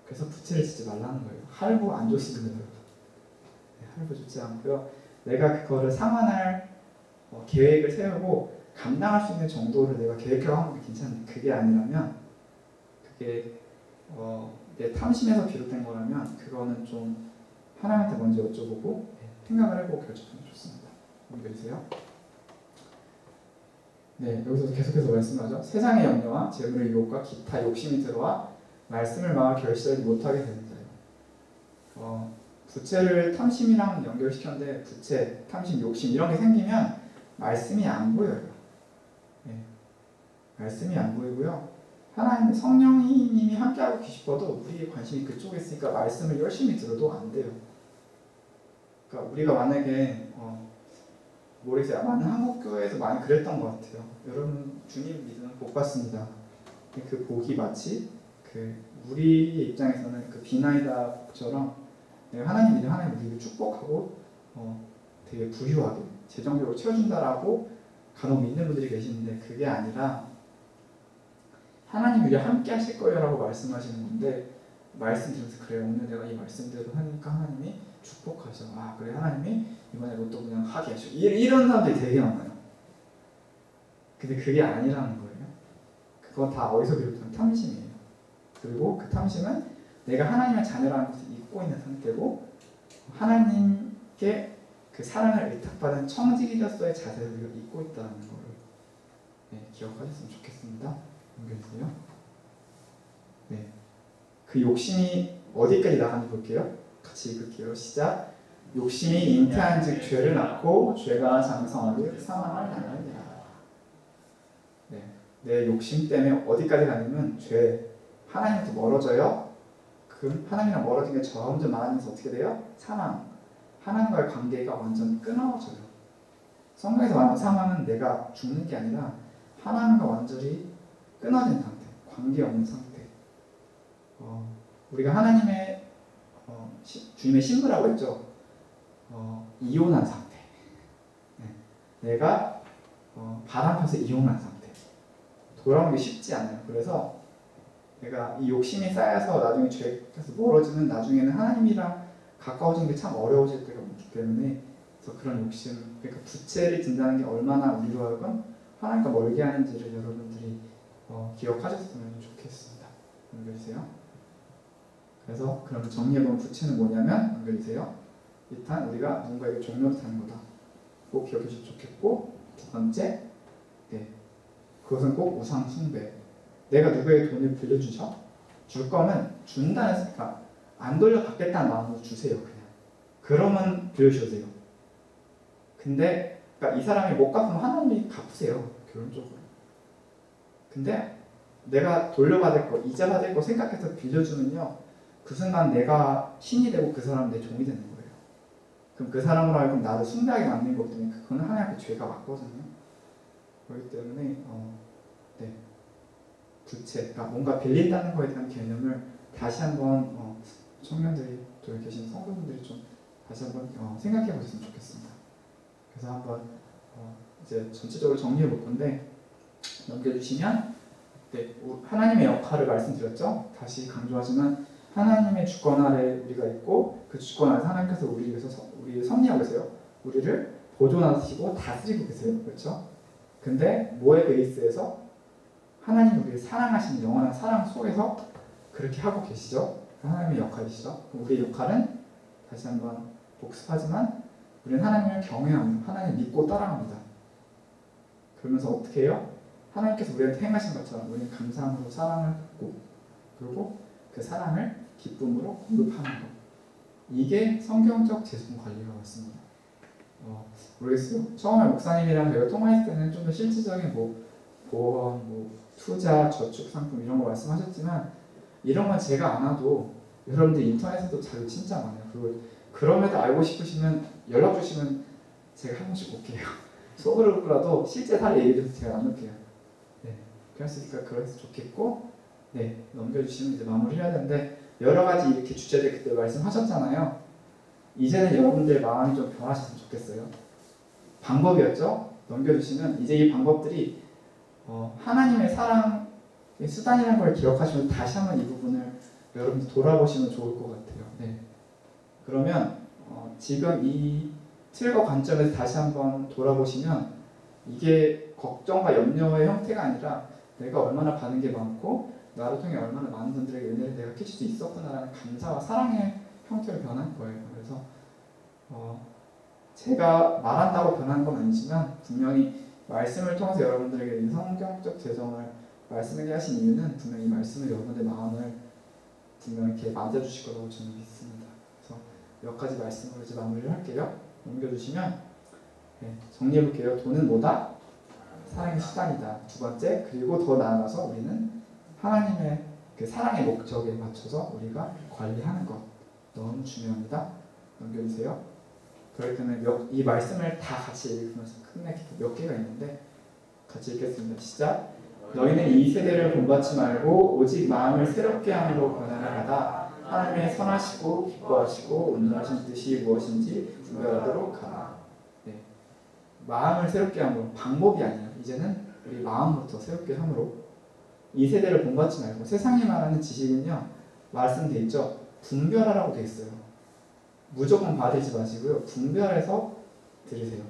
그래서 부채를 짓지 말라는 거예요. 할부 안 좋습니다. 네, 할부 좋지 않고요. 내가 그거를 상환할 계획을 세우고 감당할 수 있는 정도를 내가 계획하고 하는 게 괜찮은데 그게 아니라면 그게 내 탐심에서 비롯된 거라면 그거는 좀 하나님한테 먼저 여쭤보고 생각을 해보고 결정하면 좋습니다. 믿으세요? 네, 여기서 계속해서 말씀하죠. 세상의 염려와 재물의 유혹과 기타 욕심이 들어와 말씀을 막아 결실하지 못하게 되는 자예요. 부채를 탐심이랑 연결시켰는데 부채, 탐심, 욕심 이런 게 생기면 말씀이 안 보여요. 네, 말씀이 안 보이고요. 하나님 성령님이 함께하고 계시어도 우리의 관심이 그쪽에 있으니까 말씀을 열심히 들어도 안 돼요. 그러니까 우리가 만약에 모르겠어요. 많은 한국 교회에서 많이 그랬던 것 같아요. 여러분 주님 믿으면 복 받습니다. 그 복이 마치 그 우리의 입장에서는 그 비나이다처럼 하나님 믿으면 하나님 우리를 축복하고 되게 부유하게 재정적으로 채워준다라고 간혹 믿는 분들이 계시는데 그게 아니라 하나님 우리와 함께 하실 거예요 라고 말씀하시는 건데 말씀 들으면서 그래요. 오늘 내가 이 말씀대로 하니까 하나님이 축복하셔. 그래 하나님이 이번에 로또 그냥 하게 하셔. 이런 사람들이 되게 많아요. 근데 그게 아니라는 거예요. 그건 다 어디서 비롯된 탐심이에요. 그리고 그 탐심은 내가 하나님의 자녀라는 것을 잊고 있는 상태고 하나님께 그 사랑을 의탁받은 청지기로서의 자세를 잊고 있다는 거를 기억하셨으면 좋겠습니다. 연결해주세요. 네, 그 욕심이 어디까지 나가는지 볼게요. 같이 읽을게요. 시작. 욕심이 잉태한즉 죄를 낳고 죄가 장성하여 사망을 당하느니라. 네, 내 욕심 때문에 어디까지 가냐면 죄, 하나님부터 멀어져요. 그 하나님이랑 멀어진 게 점점 많아지면서 어떻게 돼요? 사망. 하나님과의 관계가 완전 끊어져요. 성경에서 말하는 사망은 내가 죽는 게 아니라 하나님과 완전히 끊어진 상태, 관계 없는 상태. 우리가 하나님의 주님의 신부라고 했죠. 이혼한 상태. 네. 내가 바람 펴서 이혼한 상태. 돌아오는 게 쉽지 않아요. 그래서 내가 이 욕심이 쌓여서 나중에 죄에서 멀어지는 나중에는 하나님이랑 가까워지는 게 참 어려워질 때가 많기 때문에 그래서 그런 욕심, 그러니까 부채를 진다는 게 얼마나 우리로 하여금 하나님과 멀게 하는지를 여러분들이 기억하셨으면 좋겠습니다. 연결주세요. 그래서 그럼 정리해보면 부채는 뭐냐면 연결주세요. 일단 우리가 누군가에게 종료를 사는 거다. 꼭 기억해 주시면 좋겠고 두 번째, 그것은 꼭 우상 숭배. 내가 누구에게 돈을 빌려주죠? 줄 거면 준다는 생각, 안 돌려받겠다는 마음으로 주세요. 그냥. 그러면 빌려주세요. 근데 그러니까 이 사람이 못 갚으면 하나님이 갚으세요. 결론적으로. 근데 내가 돌려받을 거, 이자 받을 거 생각해서 빌려주면요, 그 순간 내가 신이 되고 그 사람은 내 종이 되는 거예요. 그럼 그 사람으로 하여금 나를 숭배하게 만든 거기 때문에 그건 하나님의 죄가 맞거든요. 그렇기 때문에 네, 부채, 그러니까 뭔가 빌린다는 거에 대한 개념을 다시 한번 청년들이 또 여기 계신 성도분들이 좀 다시 한번 생각해 보셨으면 좋겠습니다. 그래서 한번 이제 전체적으로 정리해 볼 건데, 넘겨주시면, 네, 하나님의 역할을 말씀드렸죠. 다시 강조하지만 하나님의 주권 아래 우리가 있고, 그 주권 아래서 하나님께서 우리를 섭리하고 계세요. 우리를 보존하시고 다스리고 계세요. 그렇죠? 근데 뭐의 베이스에서? 하나님 우리를 사랑하시는 영원한 사랑 속에서 그렇게 하고 계시죠. 하나님의 역할이시죠. 우리의 역할은 다시 한번 복습하지만 우리는 하나님을 경외하고 하나님 믿고 따라갑니다. 그러면서 어떻게 해요? 하나님께서 우리한테 행하신 것처럼 우리는 감사함으로 사랑을 받고, 그리고 그 사랑을 기쁨으로 공급하는 것. 이게 성경적 재정 관리가 맞습니다. 모르겠어요. 처음에 목사님이랑 저희가 통화했을 때는 좀 더 실질적인 보험, 투자, 저축 상품 이런 거 말씀하셨지만, 이런 건 제가 안 와도 여러분들 인터넷에도 자료 진짜 많아요. 그리고 그럼에도 알고 싶으시면 연락 주시면 제가 한 번씩 볼게요. 속으로라도 실제 사례 얘기해서 제가 나눌게요. 네, 그럴 수 있으니까 그래서 좋겠고, 네, 넘겨주시면 이제 마무리해야 되는데, 여러 가지 이렇게 주제들 그때 말씀하셨잖아요. 이제는 여러분들 마음이 좀 변하셨으면 좋겠어요. 방법이었죠? 넘겨주시면 이제 이 방법들이 하나님의 사랑의 수단이라는 걸 기억하시면 다시 한번 이 부분을 여러분들 돌아보시면 좋을 것 같아요. 네. 그러면 지금 이 틀과 관점에서 다시 한번 돌아보시면 이게 걱정과 염려의 형태가 아니라 내가 얼마나 받은 게 많고 나를 통해 얼마나 많은 분들에게 은혜를 내가 끼칠 수 있었구나라는 감사와 사랑의 형태로 변한 거예요. 그래서 제가 말한다고 변한 건 아니지만 분명히 말씀을 통해서 여러분들에게 이 성경적 재정을 말씀하게 하신 이유는 분명히 이 말씀을 여러분의 마음을 분명히 이렇게 만져주실 거라고 저는 믿습니다. 그래서 몇 가지 말씀으로 이제 마무리를 할게요. 넘겨주시면, 네, 정리해볼게요. 돈은 뭐다? 사랑의 수단이다. 두 번째, 그리고 더 나아가서 우리는 하나님의 그 사랑의 목적에 맞춰서 우리가 관리하는 것 너무 중요합니다. 넘겨주세요. 그렇기 때문에 이 말씀을 다 같이 읽으면서 끝내기 몇 개가 있는데 같이 읽겠습니다. 시작. 너희는 이 세대를 본받지 말고 오직 마음을 새롭게 함으로 변화하다 하나님의 선하시고 기뻐하시고 온전하신 뜻이 무엇인지 분별하도록 하라. 네. 마음을 새롭게 함으로, 방법이 아니에요. 이제는 우리 마음부터 새롭게 함으로. 이 세대를 본받지 말고, 세상이 말하는 지식은요, 말씀돼 있죠. 분별하라고 돼 있어요. 무조건 받으지 마시고요. 분별해서 들으세요.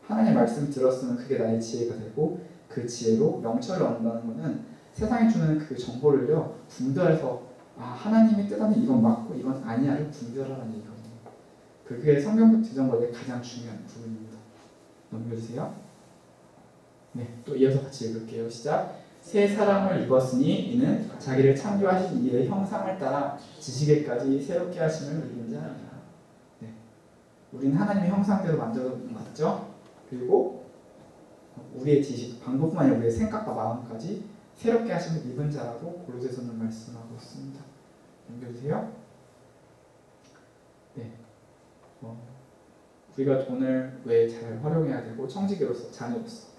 하나님의 말씀 들었으면 그게 나의 지혜가 되고, 그 지혜로 명철을 얻는다는 것은 세상이 주는 그 정보를요, 분별해서 하나님이 뜻하는 이건 맞고 이건 아니야를 분별하라는 얘기거든요. 그게 성경적 재정 관리의 가장 중요한 부분입니다. 넘겨주세요. 네, 또 이어서 같이 읽을게요. 시작. 새 사람을 입었으니 이는 자기를 창조하신 이의 형상을 따라 지식에까지 새롭게 하심을 입은 자니라. 네, 우리는 하나님의 형상대로 만들어놨죠. 그리고 우리의 지식, 방법뿐만 아니라 우리의 생각과 마음까지 새롭게 하심을 입은 자라고 골로새서는 말씀하고 있습니다. 넘겨주세요. 네, 우리가 돈을 왜 잘 활용해야 되고, 청지기로서, 자녀로서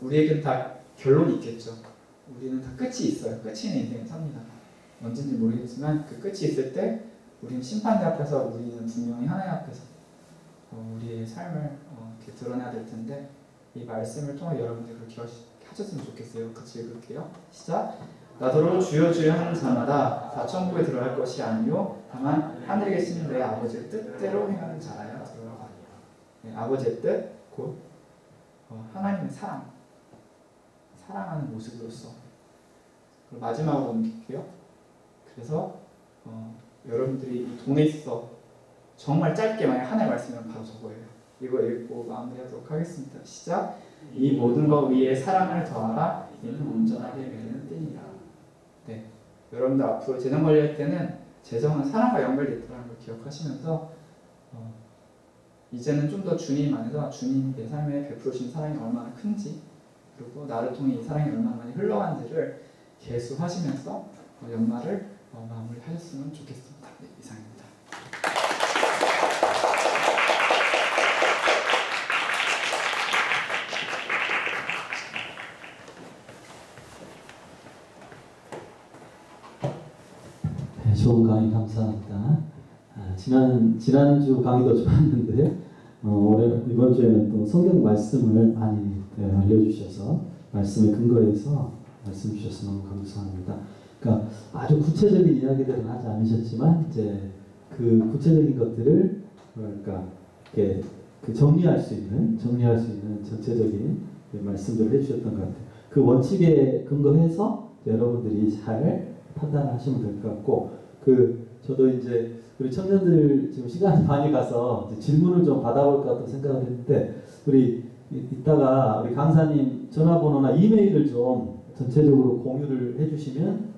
우리에겐 다 결론이 있겠죠. 우리는 다 끝이 있어요. 끝이 있는 인생을 삽니다. 언제인지 모르겠지만 그 끝이 있을 때 우리는 심판대 앞에서, 우리는 분명히 하나님 앞에서 우리의 삶을 이렇게 드러내야 될 텐데, 이 말씀을 통해 여러분들이 그렇게 하셨으면 좋겠어요. 같이 읽을게요. 시작. 나더러 주여 주여 하는 자마다 다 천국에 들어갈 것이 아니요 다만 하늘에 계신 내 아버지의 뜻대로 행하는 자라야 들어가리라. 네, 아버지의 뜻, 곧 하나님의 사랑하는 모습으로서. 마지막으로 넘길게요. 그래서 여러분들이 이 돈에 있어 정말 짧게, 만약 하나의 말씀이면 바로 저거예요. 이거 읽고 마무리하도록 하겠습니다. 시작. 이 모든 것 위에 사랑을 더하라. 이는 온전하게 매는 띠니라. 네, 여러분들 앞으로 재정 관리할 때는 재정은 사랑과 연결되어 있다는 걸 기억하시면서 이제는 좀 더 주님 안에서 주님이 내 삶에 베풀으신 사랑이 얼마나 큰지 그리고 나를 통해 이 사랑이 얼마나 많이 흘러간지를 계수하시면서 연말을 마무리하셨으면 좋겠습니다. 네, 이상입니다. 네, 좋은 강의 감사합니다. 지난주 강의도 좋았는데 이번 주에는 또 성경 말씀을 많이 알려주셔서 말씀에 근거해서 말씀 주셔서 너무 감사합니다. 그러니까 아주 구체적인 이야기들은 하지 않으셨지만 이제 그 구체적인 것들을 그러니까 이렇게 정리할 수 있는 전체적인 말씀들을 해주셨던 것 같아요. 그 원칙에 근거해서 여러분들이 잘 판단하시면 될 것 같고 저도 이제 우리 청년들 지금 시간이 많이 가서 이제 질문을 좀 받아볼까 또 생각을 했는데 우리 이따가 우리 강사님 전화번호나 이메일을 좀 전체적으로 공유를 해주시면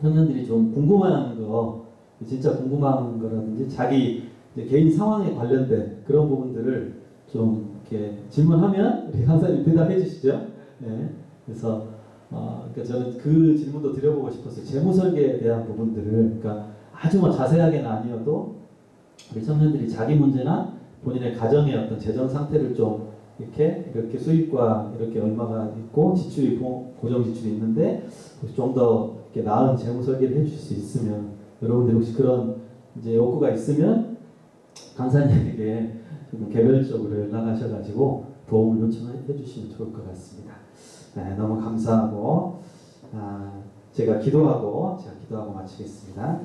청년들이 좀 궁금한 거 진짜 궁금한 거라든지 자기 이제 개인 상황에 관련된 그런 부분들을 좀 이렇게 질문하면 우리 강사님 대답해 주시죠. 네. 그래서 그러니까 저는 그 질문도 드려보고 싶었어요. 재무 설계에 대한 부분들을 그러니까 아주 자세하게는 아니어도 우리 청년들이 자기 문제나 본인의 가정의 어떤 재정 상태를 좀 이렇게 수입과 이렇게 얼마가 있고 지출이 고정 지출이 있는데 좀 더 이렇게 나은 재무 설계를 해주실 수 있으면 여러분들 혹시 그런 이제 욕구가 있으면 강사님에게 좀 개별적으로 연락하셔가지고 도움을 요청해 주시면 좋을 것 같습니다. 네, 너무 감사하고 제가 기도하고 마치겠습니다.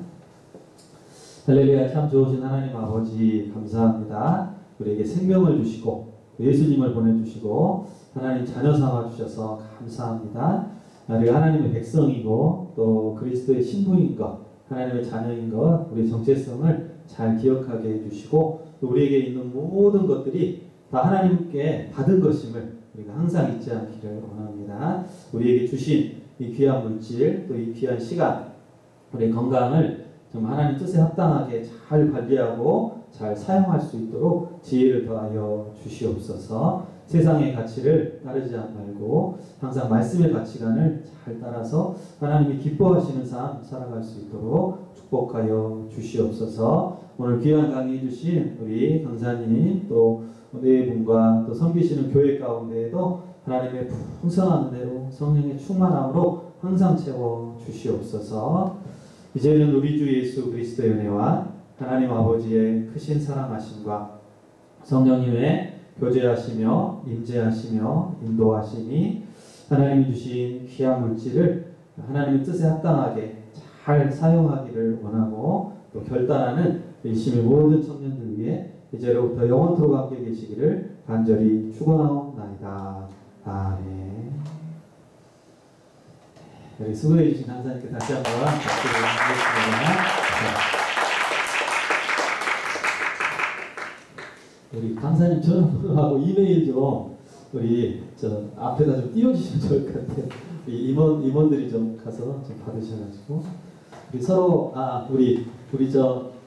할렐루야. 참 좋으신 하나님 아버지 감사합니다. 우리에게 생명을 주시고 예수님을 보내주시고 하나님 자녀 삼아주셔서 감사합니다. 우리가 하나님의 백성이고 또 그리스도의 신부인 것 하나님의 자녀인 것 우리의 정체성을 잘 기억하게 해주시고 또 우리에게 있는 모든 것들이 다 하나님께 받은 것임을 우리가 항상 잊지 않기를 원합니다. 우리에게 주신 이 귀한 물질 또 이 귀한 시간 우리의 건강을 좀 하나님 뜻에 합당하게 잘 관리하고 잘 사용할 수 있도록 지혜를 더하여 주시옵소서. 세상의 가치를 따르지 말고 항상 말씀의 가치관을 잘 따라서 하나님이 기뻐하시는 삶 살아갈 수 있도록 축복하여 주시옵소서. 오늘 귀한 강의 주신 우리 강사님 또 네 분과 또 섬기시는 교회 가운데에도 하나님의 풍성한 은혜로 성령의 충만함으로 항상 채워 주시옵소서. 이제는 우리 주 예수 그리스도의 은혜와 하나님 아버지의 크신 사랑하심과 성령님의 교제하시며 임재하시며 인도하심이 하나님이 주신 귀한 물질을 하나님의 뜻에 합당하게 잘 사용하기를 원하고 또 결단하는 일심의 모든 청년들 위해 이제로부터 영원토록 함께 계시기를 간절히 축원하옵나이다. 아멘. 우리 수고해 주신 강사님께 다시 한번 박수를 드리겠습니다. 우리 강사님 전화번호하고 이메일 좀 우리 앞에다 좀 띄워주시면 좋을 것 같아요. 우리 임원들이 좀 가서 좀 받으셔가지고 우리 서로 우리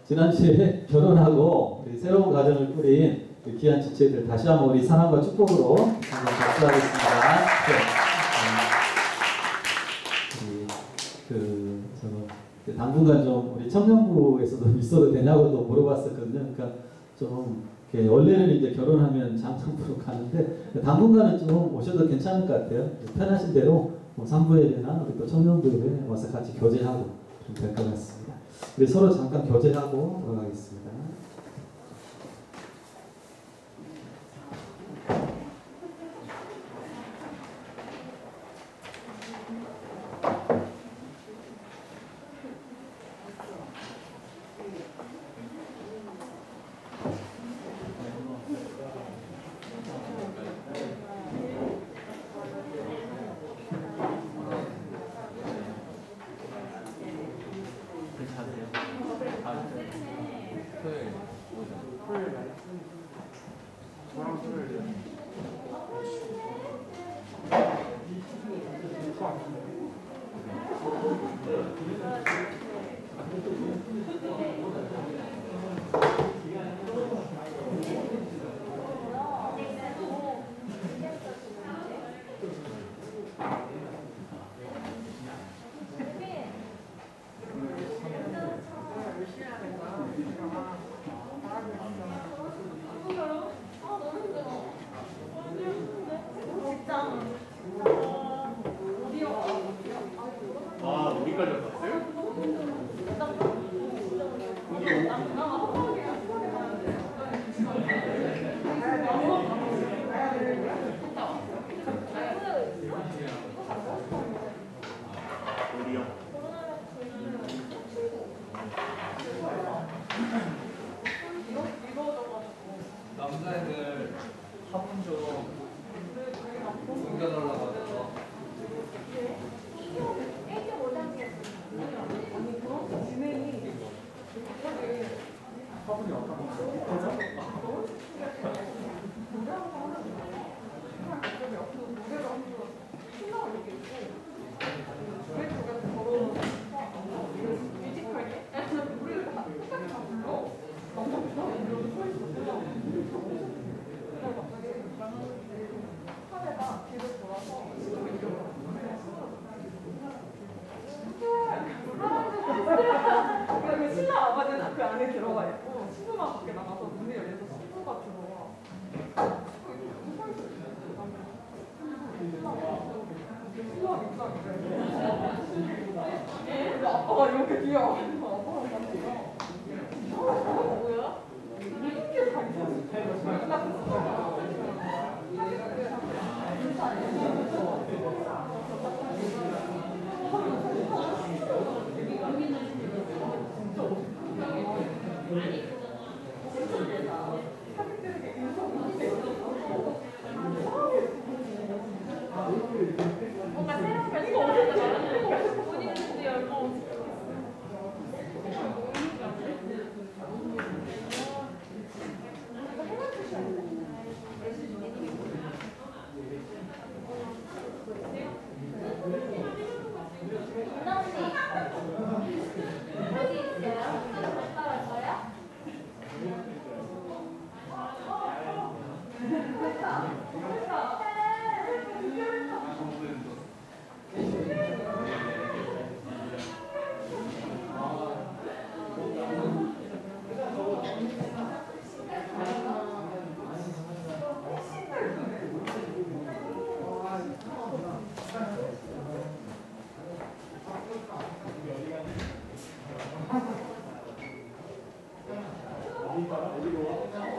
지난주에 결혼하고 우리 새로운 가정을 꾸린 귀한 지체들 다시 한번 우리 사랑과 축복으로 한번 박수하겠습니다. 당분간 좀 우리 청년부에서도 있어도 되냐고도 물어봤었거든요. 그러니까 좀 원래는 이제 결혼하면 장성부로 가는데 당분간은 좀 오셔도 괜찮을 것 같아요. 편하신 대로 3부회나 우리 또 청년부에 와서 같이 교제하고 좀 될 것 같습니다. 우리 서로 잠깐 교제하고 돌아가겠습니다. 토요일 안에 들어가 있고 친구가 밖에 나가서 문이 열려서 친구가 들어와. 신랑 입장인데 아빠가 이렇게 뛰어. 아빠랑 같이 뭐야? 이게 다 있었어. 뭔가 새로운 걸 이거 어떻게 말하는 본인은 열고 어디로?